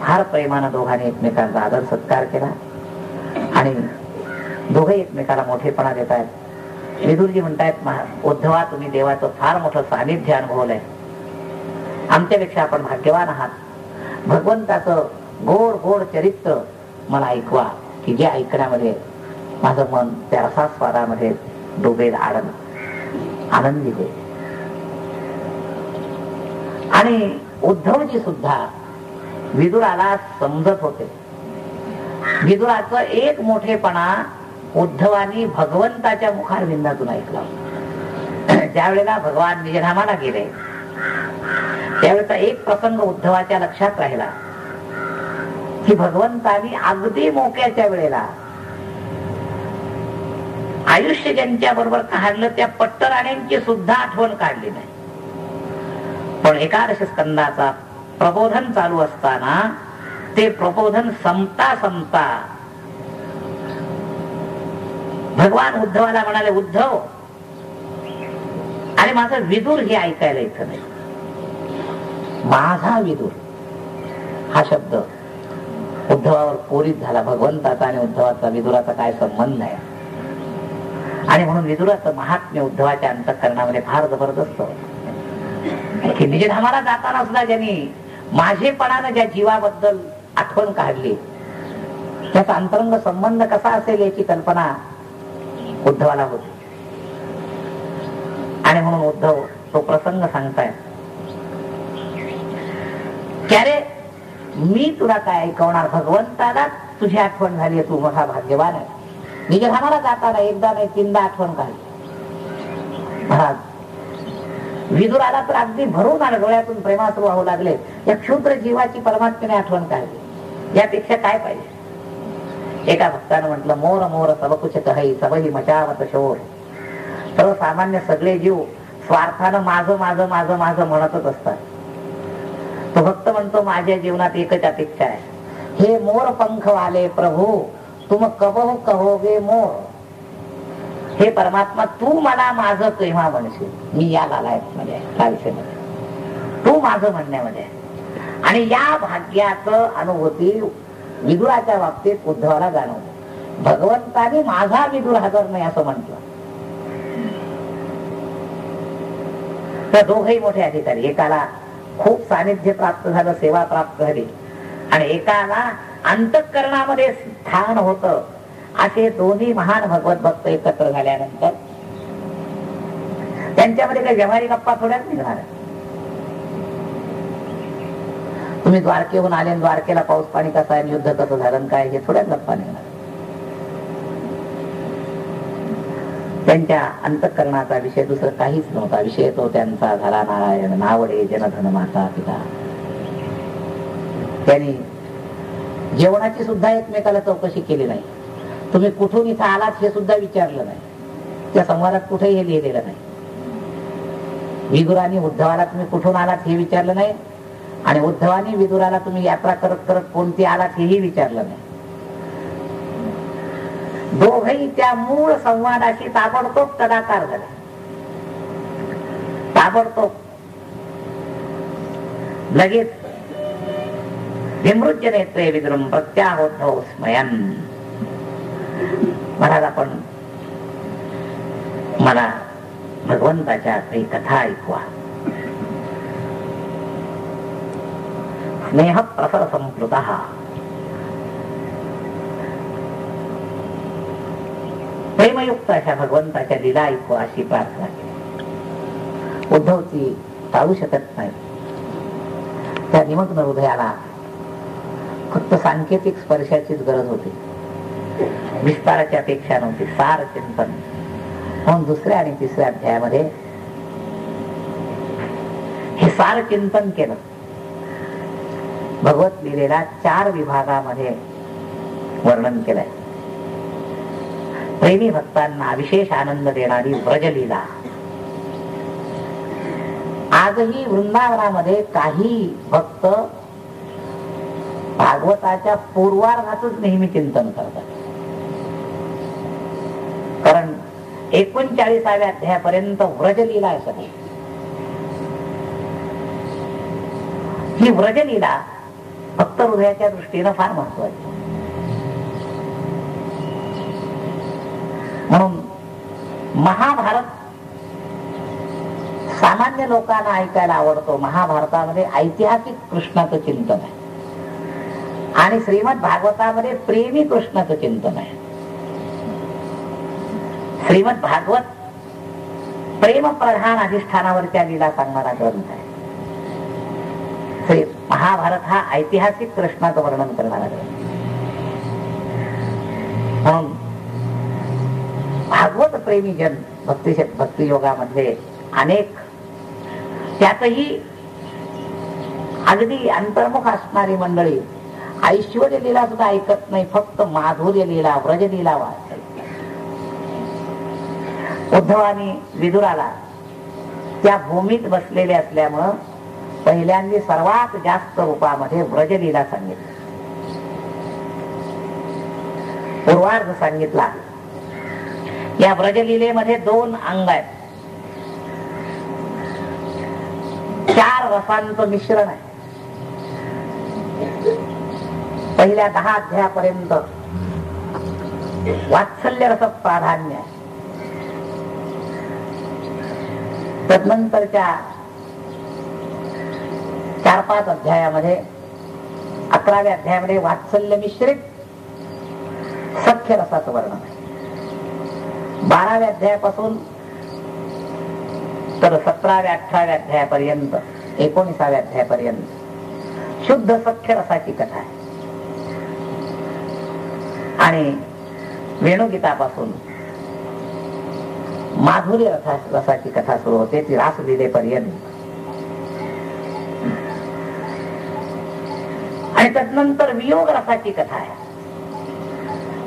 फार प्रेमानं दोघांनी एकमेकांचा आदर सत्कार केला आणि दोघे एकमेकाला मोठेपणा देत आहेत. विदुरजी म्हणतायत, उद्धवा, तुम्ही देवाचं फार मोठं सानिध्य अनुभवलंय, आमच्यापेक्षा आपण भाग्यवान आहात. भगवंताचं गोड गोड चरित्र मला ऐकवा, की जे ऐकण्यामध्ये माझं मन त्या रसास्वादामध्ये डुबेल, आनंदी होईल. आणि उद्धवजी सुद्धा विदुराला समजत होते. विदुराचं एक मोठेपणा उद्धवानी भगवंताच्या मुखारविंदातून ऐकला. ज्या वेळेला भगवान निजधामाला गेले त्यावेळेचा एक प्रसंग उद्धवाच्या लक्षात राहिला, की भगवंतानी अगदी मोक्याच्या वेळेला आयुष्य ज्यांच्या बरोबर काढलं त्या पट्टराण्यांची सुद्धा आठवण काढली नाही. पण एकादश स्कंदाचा प्रबोधन चालू असताना ते प्रबोधन संपता संपता भगवान उद्धवाला म्हणाले, उद्धव, आणि माझं विदुर हे ऐकायला इथं नाही. माझा विदुर हा शब्द उद्धवावर पूरित झाला. भगवंताचा आणि उद्धवाचा, विदुराचा काय संबंध आहे? आणि म्हणून विदुराचं महात्म्य उद्धवाच्या अंतःकरणामध्ये फार जबरदस्त होतं, की निजधामाला जाताना सुद्धा ज्यांनी माझेपणानं ज्या जीवाबद्दल आठवण काढली, त्याचा अंतरंग संबंध कसा असेल याची कल्पना उद्धवाला होती. आणि म्हणून उद्धव तो प्रसंग सांगताय, की अरे मी तुला काय ऐकवणार, भगवंताला तुझी आठवण झाली, तू मोठा भाग्यवान आहे. निजधामाला जाताना एकदा नाही 3दा आठवण काढली. महाराज विदुराला तर अगदी भरून आलं, डोळ्यातून प्रेमाश्रू वाहू लागले. या क्षुद्र जीवाची परमात्म्याने आठवण काढली, यापेक्षा काय पाहिजे? एका भक्तानं म्हटलं, मोर मोर सबकुच कहई सबही मचावत शोर. सर्वसामान्य सगळे जीव स्वार्थानं माझं माझं माझं माझं म्हणतच असतात. तो भक्त म्हणतो, माझ्या जीवनात एकच अपेक्षा आहे, हे मोर पंख वाले प्रभू तुम कबहू कहोगे मोर. हे परमात्मा, तू मला माझं केव्हा म्हणशील. मी या लालायतमध्ये लालसेमध्ये, तू माझं म्हणण्यामध्ये. आणि या भाग्याचं अनुभूती विदुराच्या बाबतीत उद्धवाला जाणवलं. भगवंताने माझा विदुर हजर नाही असं म्हटलं. तर दोघही मोठे अधिकारी, एकाला खूप सानिध्य प्राप्त झालं, सेवा प्राप्त झाली, आणि एकाला अंतःकरणामध्ये स्थान होतं. असे दोन्ही महान भगवत भक्त एकत्र झाल्यानंतर त्यांच्यामध्ये काही व्यवहारी गप्पा थोड्याच निघणार. तुम्ही द्वारकेहून आले, द्वारकेला पाऊस पाणी कसं आहे, युद्ध कसं झालं काय, हे थोड्याच गप्पा निघणार. त्यांच्या अंतःकरणाचा विषय दुसरं काहीच नव्हता. विषय तो त्यांचा झाला नारायण नावडे जनधन माता पिता. त्यांनी जेवणाची सुद्धा एकमेकाला चौकशी केली नाही. तुम्ही कुठून इथं आलात हे सुद्धा विचारलं नाही. त्या संवादात कुठेही हे लिहिलेलं नाही. विदुराने उद्धवाला तुम्ही कुठून आलात हे विचारलं नाही, आणि उद्धवानी विदुराला तुम्ही यात्रा करत करत कोणती आलात हेही विचारलं नाही. दोघही त्या मूळ संवादाशी ताबडतोब तदाकार झाले. ताबडतोब लगेच विमृज्य नेत्रे विद्रुम प्रत्याहोद्धव स्मयन. महाराज, आपण मला भगवंताच्या काही कथा ऐकवा. स्नेह प्रसर संप्लुतः. प्रेमयुक्त अशा भगवंताच्या लीला ऐकू अशी प्रार्थना केली. उद्धवची टाळू शकत नाही. त्या निमग्न हृदयाला फक्त सांकेतिक स्पर्शाचीच गरज होती, विस्ताराची अपेक्षा नव्हती. सार चिंतन म्हणून दुसऱ्या आणि तिसऱ्या अध्यायामध्ये हे सार चिंतन केलं. भगवत लीलेला 4 विभागामध्ये वर्णन केलंय. प्रेमी भक्तांना विशेष आनंद देणारी व्रजलीला. आजही वृंदावनामध्ये काही भक्त भागवताच्या पूर्वार्धातच नेहमी चिंतन करतात. कारण 39व्या अध्यायापर्यंत व्रजलीला आहे सगळी. ही व्रजलीला भक्त हृदयाच्या दृष्टीनं फार महत्वाची. म्हणून महाभारत सामान्य लोकांना ऐकायला आवडतो. महाभारतामध्ये ऐतिहासिक कृष्णाचं चिंतन आहे, आणि श्रीमद भागवतामध्ये प्रेमी कृष्णाचं चिंतन आहे. श्रीमद भागवत प्रेमप्रधान अधिष्ठानावरच्या लीला सांगणारा ग्रंथ आहे. श्री महाभारत हा ऐतिहासिक कृष्णाचं वर्णन करणारा ग्रंथ. म्हणून भागवत प्रेमी जन भक्तियोगामधले अनेक, त्यातही अगदी अंतर्मुख असणारी मंडळी ऐश्वर्य लीला सुद्धा ऐकत नाही, फक्त माधुर्य लीला व्रजलीला वाचतात. उद्धवानी विदुराला त्या भूमीत बसलेले असल्यामुळं पहिल्यांदा सर्वात जास्त रूपामध्ये व्रजलीला सांगितलं. पूर्वार्ध सांगितला. या व्रजलीलेमध्ये 2 अंग आहेत. 4 रसांचं मिश्रण आहे. पहिल्या 10 अध्यायापर्यंत वात्सल्य रस प्राधान्य आहे. तदनंतरच्या 4-5 अध्यायामध्ये 11व्या अध्यायामध्ये वात्सल्य मिश्रित सख्य रसाचं वर्णन आहे. 12व्या अध्यायापासून तर 17व्या 18व्या अध्यायापर्यंत 19व्या अध्यायापर्यंत शुद्ध सख्य रसाची कथा आहे. आणि वेणुगीतापासून माधुर्य रसाची कथा सुरू होते, ती रासलीलेपर्यंत. आणि तदनंतर वियोग रसाची कथा आहे.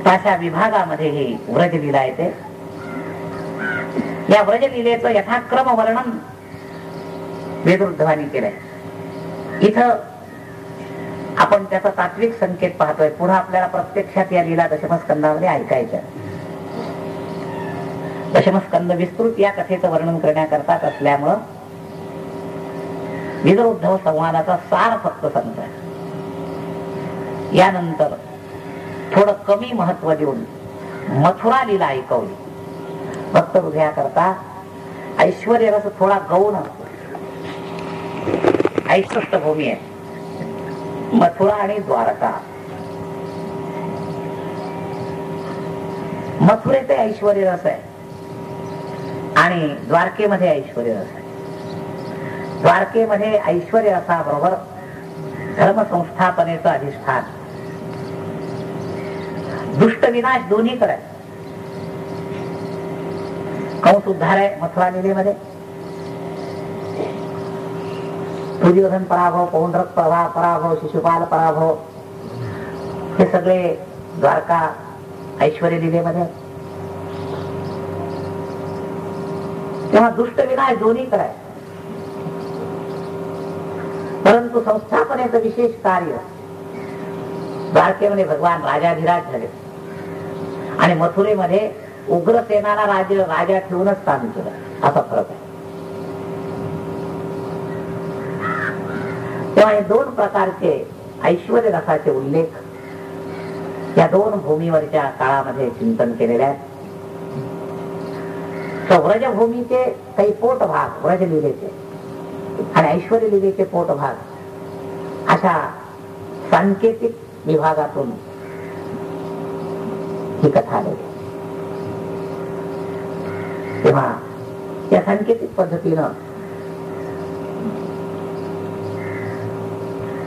अशा विभागामध्ये ही व्रजलीला येते. या व्रजलीलेचं यथाक्रम वर्णन वेदोद्धवानी केलंय. इथं आपण त्याचा तात्विक संकेत पाहतोय. पुढे आपल्याला प्रत्यक्षात या लीला दशमस्कंदामध्ये ऐकायच्या. दशमस्कंद विस्तृत या कथेचं वर्णन करण्याकरताच असल्यामुळं विदुरोद्धव संवादाचा सार फक्त सांगतोय. यानंतर थोडं कमी महत्व देऊन मथुरा लीला ऐकवली. भक्त हृदयाकरता ऐश्वर्य रस थोडा गौण असतो. ऐश्वस्त भूमी आहे मथुरा आणि द्वारका. मथुरेचे ऐश्वर्य रस आहे आणि द्वारकेमध्ये ऐश्वर्य रस आहे. द्वारकेमध्ये ऐश्वर्य रसाबरोबर धर्म संस्थापनेचं अधिष्ठान, दुष्ट विनाश दोन्हीकडे. कंस उद्धार आहे मथुरा लीलेमध्ये. दुर्योधन पराभव, पौंड्रक पराभव, शिशुपाल पराभव, हे सगळे द्वारका ऐश्वर्य लीलेमध्ये. तेव्हा दुष्ट विनाश दोन्हीकडे आहे. परंतु संस्थापनेचं विशेष कार्य द्वारकेमध्ये भगवान राजाधिराज झाले आणि मथुरेमध्ये उग्रसेनाला राजा ठेवूनच काम केलं. असा फरक आहे. तेव्हा हे दोन प्रकारचे ऐश्वर्य रसाचे उल्लेख या दोन भूमीवरच्या काळामध्ये चिंतन केलेले आहेत. व्रजभूमीचे काही पोटभाग व्रज लिलेचे आणि ऐश्वर्य लिलेचे पोटभाग अशा सांकेतिक विभागातून ही कथा आलेली. तेव्हा या सांकेतिक पद्धतीनं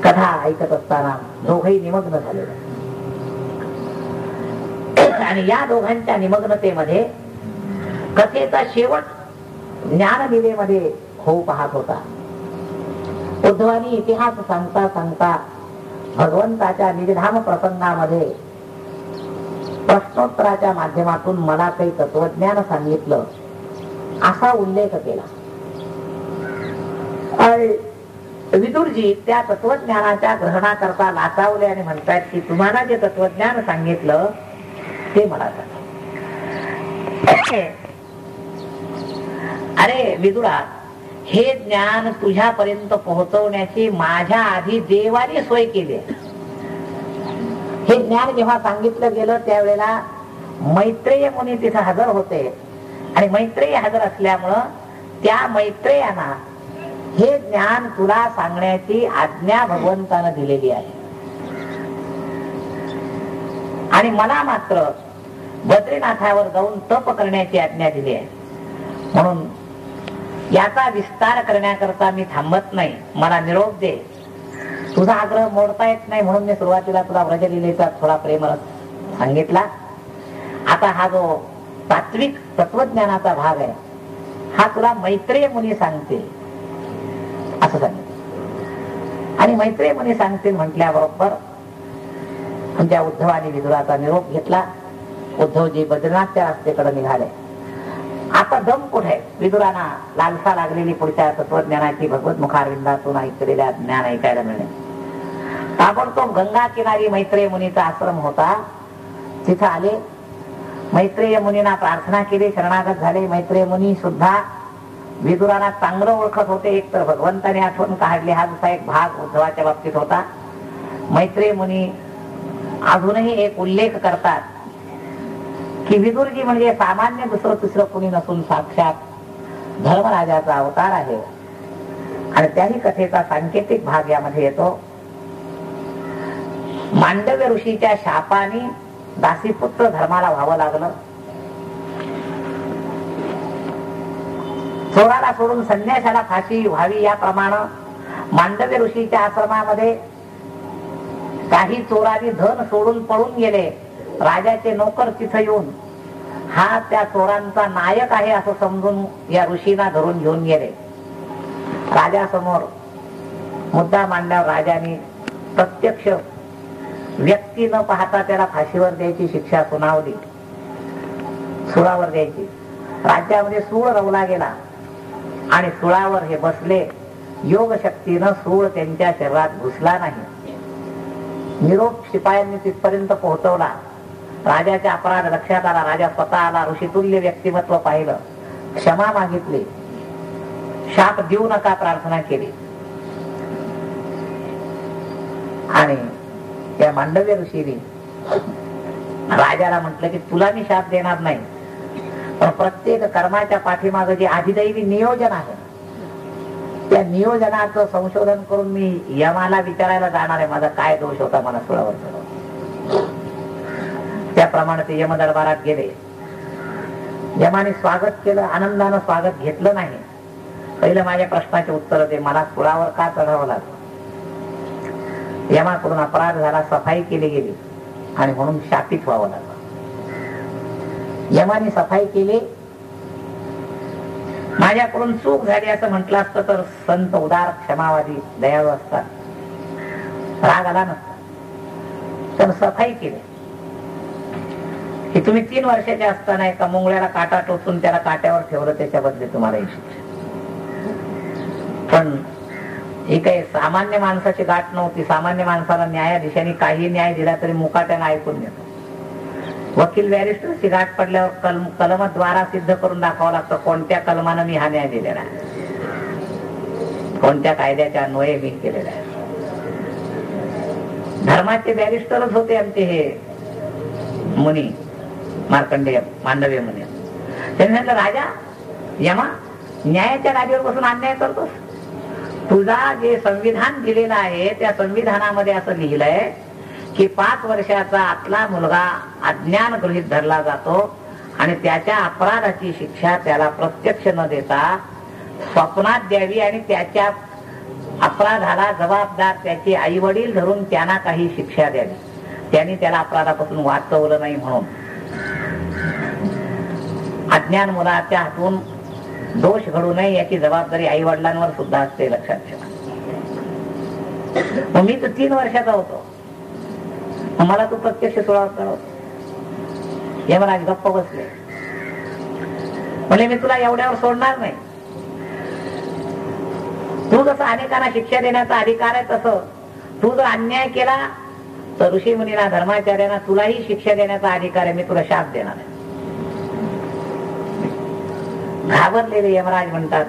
कथा ऐकत असताना दोघही निमग्न झालेले आणि या दोघांच्या निमग्नतेमध्ये कथेचा शेवट ज्ञानलीलेमध्ये होऊ पाहत होता. उद्धवानी इतिहास सांगता सांगता भगवंताच्या निजधाम प्रसंगामध्ये प्रश्नोत्तराच्या माध्यमातून मला काही तत्वज्ञान सांगितलं असा उल्लेख केला. विदुरजी त्या तत्वज्ञानाच्या ग्रहणाकरता लाचावले आणि म्हणतात की तुम्हाला जे तत्वज्ञान सांगितलं ते मला सांग. अरे विदुरा, हे ज्ञान तुझ्यापर्यंत पोहोचवण्याची माझ्या आधी देवाने सोय केली. हे ज्ञान जेव्हा सांगितलं गेलं त्यावेळेला मैत्रेय मुनी तिथे हजर होते आणि मैत्रेय हजर असल्यामुळं त्या मैत्रेयांना हे ज्ञान तुला सांगण्याची आज्ञा भगवंतानं दिलेली आहे आणि मला मात्र बद्रीनाथावर जाऊन तप करण्याची आज्ञा दिली आहे. म्हणून याचा विस्तार करण्याकरता मी थांबत नाही. मला निरोप दे. तुझा आग्रह मोडता येत नाही म्हणून मी सुरुवातीला तुला व्रजलीलेचा थोडा प्रेमरस सांगितला. आता हा जो तात्विक तत्वज्ञानाचा भाग आहे हा तुला मैत्रेय मुनी सांगतील असं सांगितलं. आणि मैत्रेय मुनी सांगतील म्हटल्याबरोबर म्हणजे उद्धवानी विदुराचा निरोप घेतला. उद्धवजी बद्रीनाथच्या रस्त्याकडे निघाले. आता दम कुठे? विदुरांना लालसा लागलेली पुढच्या तत्वज्ञानाची भगवत मुखारविंदातून ऐकलेल्या ज्ञान ऐकायला मिळेल. ताबडतोब गंगा किनारी मैत्रेय मुनीचा आश्रम होता. तिथे आले. मैत्रेय मुनींना प्रार्थना केली. शरणागत झाले. मैत्रेय मुनी सुद्धा विदुरांना चांगलं ओळखत होते. एक तर भगवंताने आठवण काढली हा दुसरा एक भाग उद्धवाच्या बाबतीत होता. मैत्रेय मुनी अजूनही एक उल्लेख करतात की विदुरजी म्हणजे सामान्य दुसरं तिसरं कुणी नसून साक्षात धर्मराजाचा अवतार आहे. आणि त्याही कथेचा सांकेतिक भाग यामध्ये येतो. मांडव्य ऋषीच्या शापाने दासीपुत्र धर्माला व्हावं लागलं. चोराला सोडून संन्यासाला फाशी व्हावी याप्रमाणे मांडव्य ऋषीच्या आश्रमामध्ये काही चोरांनी धन सोडून पळून गेले. राजाचे नोकर तिथे येऊन हा त्या चोरांचा नायक आहे असं समजून या ऋषींना धरून घेऊन गेले. राजासमोर मुद्दा मांडल्यावर राजाने प्रत्यक्ष व्यक्ती न पाहता त्याला फाशीवर द्यायची शिक्षा सुनावली, सुळावर द्यायची. राज्यामध्ये सूळ रवला गेला आणि सुळावर हे बसले. योग शक्तीनं सूळ त्यांच्या शरीरात घुसला नाही. निरोप शिपायांनी तिथपर्यंत पोहोचवला. राजाचा अपराध लक्षात आला. राजा स्वतः आला, ऋषितुल्य व्यक्तिमत्व पाहिलं, क्षमा मागितली, शाप देऊ नका प्रार्थना केली. आणि त्या मांडव्य ऋषीने राजाला म्हटलं की तुला मी शाप देणार नाही, पण प्रत्येक कर्माच्या पाठीमागे जे अधिदैवी नियोजन आहे त्या नियोजनाचं संशोधन करून मी यमाला विचारायला जाणार आहे, माझा काय दोष होता, मला सुळावर चढव. त्याप्रमाणे ते यम दरबारात गेले. यमाने स्वागत केलं, आनंदानं स्वागत घेतलं नाही. पहिलं माझ्या प्रश्नाचे उत्तर दे, मला सुळावर का चढावं लागलं? यमाकडून अपराध झाला, सफाई केली गेली आणि म्हणून शापित व्हावं लागलं. यमाने सफाई केली, माझ्याकडून चूक झाली असं म्हटलं असतं तर संत उदार क्षमावादी दयाळू असतात, राग आला नसता. तर सफाई केली की तुम्ही 3 वर्षाचे असताना एका मुंगळ्याला काटा टोचून त्याला काट्यावर ठेवलं, त्याच्या बदले तुम्हाला ही शिक्षा. पण ही काही सामान्य माणसाची गाठ नव्हती. सामान्य माणसाला न्यायाधीशांनी काही न्याय दिला तरी मुकाट्यानं ऐकून घेतो. वकील बॅरिस्टरची गाठ पडल्यावर कलमद्वारा सिद्ध करून दाखवावं लागतं कोणत्या कलमानं मी हा न्याय दिलेला आहे, कोणत्या कायद्याच्या अन्वये मी केलेला आहे. धर्माचे बॅरिस्टरच होते आमचे हे मुनी, मार्कंडेय मांडव्य मुनी. त्यांनी म्हटलं, राजा यमा, न्यायाच्या गादीवर बसून अन्याय करतोस. तुझा जे संविधान दिलेलं आहे त्या संविधानामध्ये असं लिहिलंय की 5 वर्षाचा आतला मुलगा अज्ञान गृहीत धरला जातो आणि त्याच्या अपराधाची शिक्षा त्याला प्रत्यक्ष न देता स्वप्नात द्यावी आणि त्याच्या अपराधाला जबाबदार त्याचे आई वडील धरून त्यांना काही शिक्षा द्यावी. त्यांनी त्याला अपराधापासून वाचवलं नाही म्हणून. अज्ञान मुलाच्या हातून दोष घडू नये याची जबाबदारी आई वडिलांवर सुद्धा असते, लक्षात ठेवा. मग मी तर 3 वर्षाचा होतो, मला तू प्रत्यक्ष सुळावर चढवतो. यमराज गप्प बसले. म्हणजे मी तुला एवढ्यावर सोडणार नाही. तू जसं अनेकांना शिक्षा देण्याचा अधिकार आहे तसं तू जर अन्याय केला तर ऋषी मुनींना, धर्माचार्यांना तुलाही शिक्षा देण्याचा अधिकार आहे. मी तुला शाप देणार आहे. घाबरलेले यमराज म्हणतात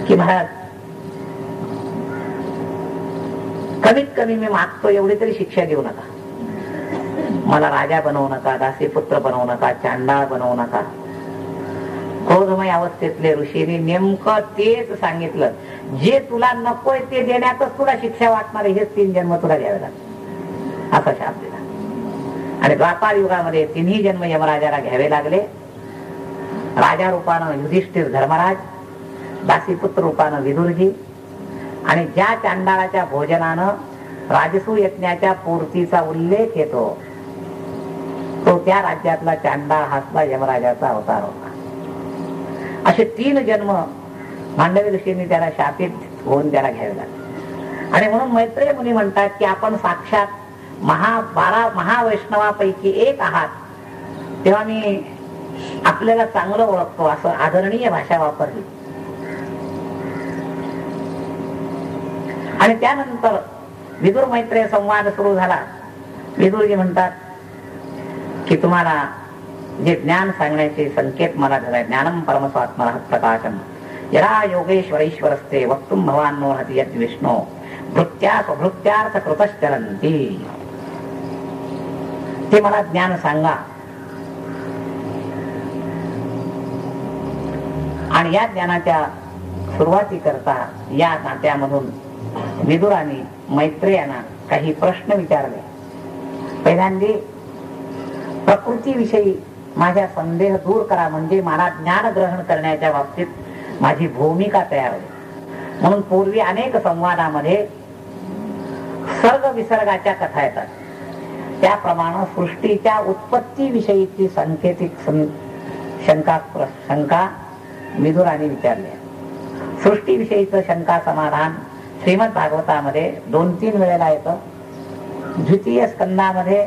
की महाराज, कमीत कमी मी मागतो एवढी तरी शिक्षा देऊ नका. मला राजा बनवू नका, दासीपुत्र बनवू नका, चांडाळ बनवू नका. क्रोधमय अवस्थेतले ऋषीने नेमकं तेच सांगितलं, जे तुला नकोय ते देण्यातच तुला शिक्षा वाटणार आहे, हेच 3 जन्म तुला घ्यावे लागतात, असा शाप दिला. आणि द्वापार युगामध्ये 3ही जन्म यमराजाला घ्यावे लागले. राजा रूपानं युधिष्ठिर धर्मराज, दासीपुत्र रूपानं विदुरजी, आणि ज्या चांडाळाच्या भोजनानं राजसू यज्ञाच्या पूर्तीचा उल्लेख येतो तो त्या राज्यातला चांडाळ हासला यमराजाचा अवतार होता. असे 3 जन्म मांडवी ऋषींनी त्याला शापित होऊन त्याला घ्यावे लागले. आणि म्हणून मैत्रेय मुनी म्हणतात की आपण साक्षात 12 महावैष्णवापैकी एक आहात, तेव्हा मी आपल्याला चांगलं ओळखतो, असं आदरणीय भाषा वापरली. आणि त्यानंतर विदुर मैत्रेय संवाद सुरू झाला. विदुरजी म्हणतात की तुम्हाला जे ज्ञान सांगण्याचे संकेत मला झालाय, ज्ञानम परमस्वात्मना प्रकाशम यदा योगेश्वरेश्वरस्ते वक्तुम भवानो हति यद् विष्णो भृत्या स्वभृत्यार्थ कृतश्चरन्ति. ते मला ज्ञान सांगा. आणि या ज्ञानाच्या सुरुवाती करता या नात्यामधून विदुराने मैत्रेयांना काही प्रश्न विचारले. पहिल्यांदा प्रकृतीविषयी माझा संदेह दूर करा, म्हणजे मला ज्ञान ग्रहण करण्याच्या बाबतीत माझी भूमिका तयार होईल. म्हणून पूर्वी अनेक संवादामध्ये सर्ग विसर्गाच्या कथा येतात. त्याप्रमाणे सृष्टीच्या उत्पत्तीविषयीची सांकेतिक शंका विदुराने विचारली. सृष्टीविषयीचं शंका समाधान श्रीमद भागवतामध्ये 2-3 वेळेला येतं. द्वितीय स्कंदामध्ये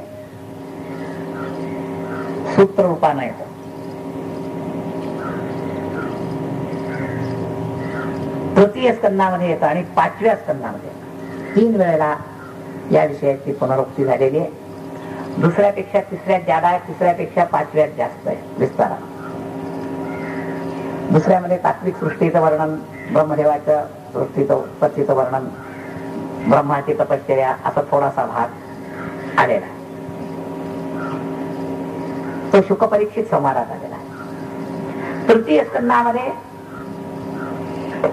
सूत्र रूपानं येतं. तृतीय स्कंदामध्ये येतं आणि 5व्या स्कंदामध्ये येतं. 3 वेळेला या विषयाची पुनरुक्ती झालेली आहे. दुसऱ्यापेक्षा तिसऱ्यात ज्यादा आहे, तिसऱ्यापेक्षा 5व्यात जास्त आहे विस्तारा. दुसऱ्यामध्ये तात्विक सृष्टीचं वर्णन, ब्रह्मदेवाच्या सृष्टीचं उत्पत्तीचं वर्णन, ब्रह्माची तपश्चर्या असा थोडासा भाग आलेला आहे. तो शुक परीक्षित संवादात आलेला आहे. तृतीय स्कंदामध्ये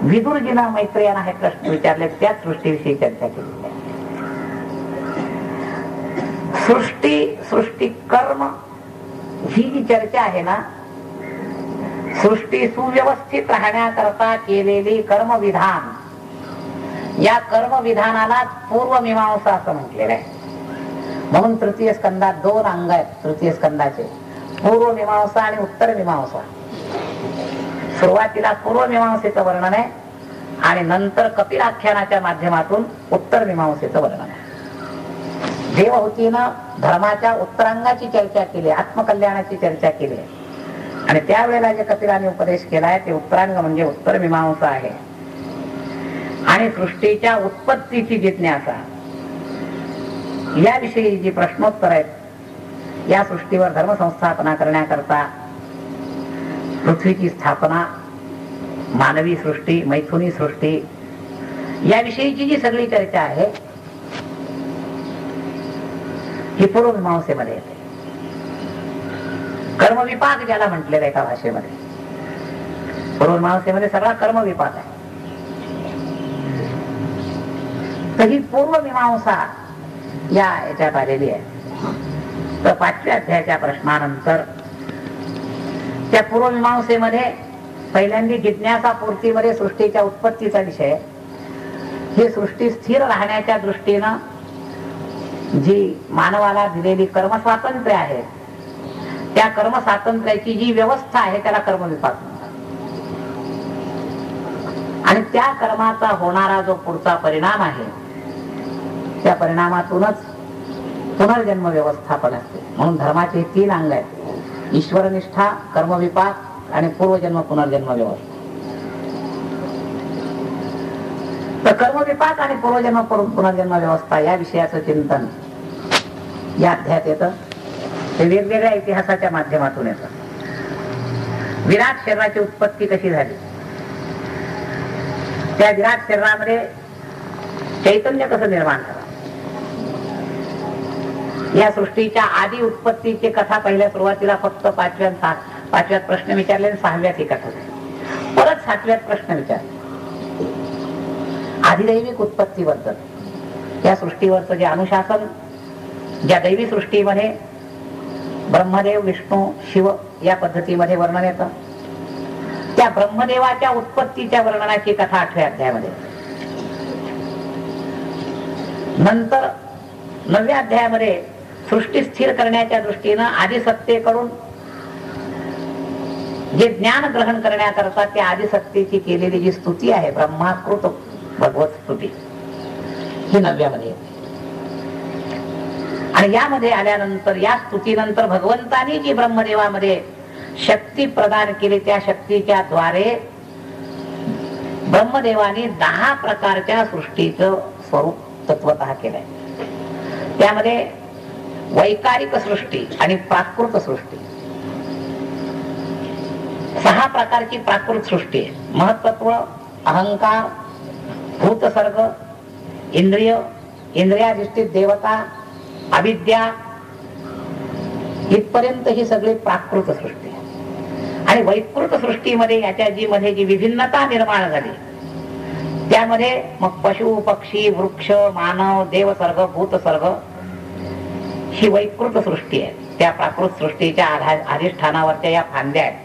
विदुरजींना मैत्रेयानं हे प्रश्न विचारले, त्याच सृष्टीविषयी चर्चा केली. सृष्टी कर्म ही जी चर्चा आहे ना, सृष्टी सुव्यवस्थित राहण्याकरता केलेली कर्मविधान, या कर्मविधानाला पूर्वमीमांसा असं म्हटलेलं आहे. म्हणून तृतीय स्कंदात 2 अंग आहेत. तृतीय स्कंदाचे पूर्वमीमांसा आणि उत्तरमीमांसा. सुरुवातीला पूर्वमीमांसेचं वर्णन आहे आणि नंतर कपिलाख्यानाच्या माध्यमातून उत्तरमीमांसेचं वर्णन आहे. देवहूतीनं धर्माच्या उत्तरांगाची चर्चा केली, आत्मकल्याणाची चर्चा केली आणि त्यावेळेला जे कपिलाने उपदेश केलाय ते उत्तरांग म्हणजे उत्तरमीमांसा आहे. आणि सृष्टीच्या उत्पत्तीची जिज्ञासा, याविषयी जी प्रश्नोत्तर आहेत, या सृष्टीवर धर्मसंस्थापना करण्याकरता पृथ्वीची स्थापना, मानवी सृष्टी, मैथुनी सृष्टी, याविषयीची जी सगळी चर्चा आहे ही पूर्वमीमांसेमध्ये येते. कर्मविपाक ज्याला म्हटलेलं एका भाषेमध्ये, पूर्वमीमांसेमध्ये सगळा कर्मविपाक आहे. तर ही पूर्वमीमांसा या याच्यात आलेली आहे. तर 5व्या अध्यायाच्या प्रश्नानंतर त्या पूर्वमीमांसेमध्ये पहिल्यांदा जिज्ञासा पूर्तीमध्ये सृष्टीच्या उत्पत्तीचा विषय, ही सृष्टी स्थिर राहण्याच्या दृष्टीनं जी मानवाला दिलेली कर्मस्वातंत्र्य आहे, त्या कर्मस्वातंत्र्याची जी व्यवस्था आहे त्याला कर्मविपाक म्हणतात. आणि त्या कर्माचा होणारा जो पुढचा परिणाम आहे, त्या परिणामातूनच पुनर्जन्म व्यवस्थापन असते. म्हणून धर्माचे 3 अंग आहेत: ईश्वरनिष्ठा, कर्मविपाक आणि पूर्वजन्म पुनर्जन्म व्यवस्था. तर कर्मविपाक आणि पूर्वजन्म पुनर्जन्म व्यवस्था या विषयाचं चिंतन या अध्यायात येतं. ते वेगवेगळ्या इतिहासाच्या माध्यमातून येतं. विराट शरीराची उत्पत्ती कशी झाली, त्या विराट शरीरामध्ये चैतन्य कसं निर्माण झालं, या सृष्टीच्या आधी उत्पत्तीची कथा पहिल्या सुरुवातीला फक्त 5व्यात प्रश्न विचारले, 6व्यात ही कथा झाली. परत 7व्यात प्रश्न विचारले आधिदैविक उत्पत्तीबद्दल. या सृष्टीवरचं जे अनुशासन, ज्या दैवी सृष्टीमध्ये ब्रह्मदेव, विष्णू, शिव या पद्धतीमध्ये वर्णन येतं, त्या ब्रह्मदेवाच्या उत्पत्तीच्या वर्णनाची कथा 8व्या अध्यायामध्ये. नंतर 9व्या अध्यायामध्ये सृष्टी स्थिर करण्याच्या दृष्टीनं आदिसत्तेकडून जे ज्ञान ग्रहण करण्याकरता त्या आदिसत्तेची केलेली जी स्तुती आहे, ब्रह्माकृत भगवत स्तुती, ही 9व्यामध्ये येते. आणि यामध्ये आल्यानंतर, या स्तुतीनंतर भगवंतानी जी ब्रह्मदेवामध्ये शक्ती प्रदान केली, त्या शक्तीच्या द्वारे ब्रह्मदेवानी 10 प्रकारच्या सृष्टीचं स्वरूप तत्वतः केलंय. त्यामध्ये वैकारिक सृष्टी आणि प्राकृत सृष्टी, 6 प्रकारची प्राकृत सृष्टी आहे. महत्त्व, अहंकार, भूतसर्ग, इंद्रिय, इंद्रियाधिष्ठित देवता, अविद्या, इथपर्यंत ही सगळी प्राकृत सृष्टी आहे. आणि वैकृत सृष्टीमध्ये याच्या जी विभिन्नता निर्माण झाली, त्यामध्ये मग पशु, पक्षी, वृक्ष, मानव, देवसर्ग, भूतसर्ग, ही वैकृत सृष्टी आहे. त्या प्राकृत सृष्टीच्या अधिष्ठानावरच्या या फांद्या आहेत.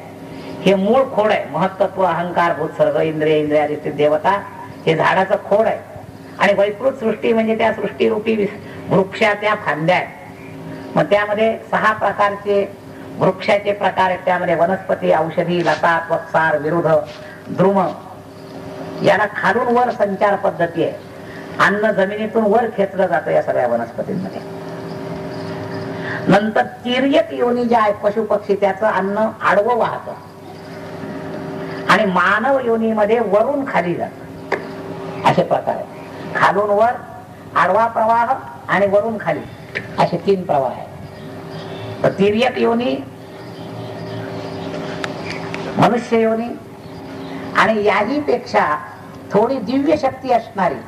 हे मूळ खोड आहे. महत्त्व, अहंकार, भूतसर्ग, इंद्रिय, इंद्रियाधिष्ठित देवता, हे झाडाचं खोड आहे. आणि वैकृत सृष्टी म्हणजे त्या सृष्टीरूपी वृक्षाच्या फांद्या आहेत. मग त्यामध्ये 6 प्रकारचे वृक्षाचे प्रकार आहेत. त्यामध्ये वनस्पती, औषधी, लता, त्वक्सार, विरुद्ध, द्रुम, याला खालून वर संचार पद्धती आहे. अन्न जमिनीतून वर खेचलं जातं या सगळ्या वनस्पतींमध्ये. नंतर तिर्यक योनी ज्या आहेत पशु पक्षी, त्याचं अन्न आडवं वाहतं आणि मानव योनीमध्ये वरून खाली जात. असे प्रकार आहेत. खालून वर आडवा प्रवाह आणि वरून खाली असे 3 प्रवाह आहेत. तर तिर्यक योनी, मनुष्य योनी आणि याही पेक्षा थोडी दिव्य शक्ती असणारी,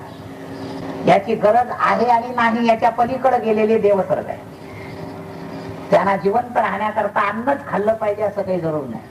याची गरज आहे आणि नाही याच्या पलीकडे गेलेले देवसर्ग आहे. त्यांना जिवंत राहण्याकरता अन्नच खाल्लं पाहिजे असं काही जरूर नाही.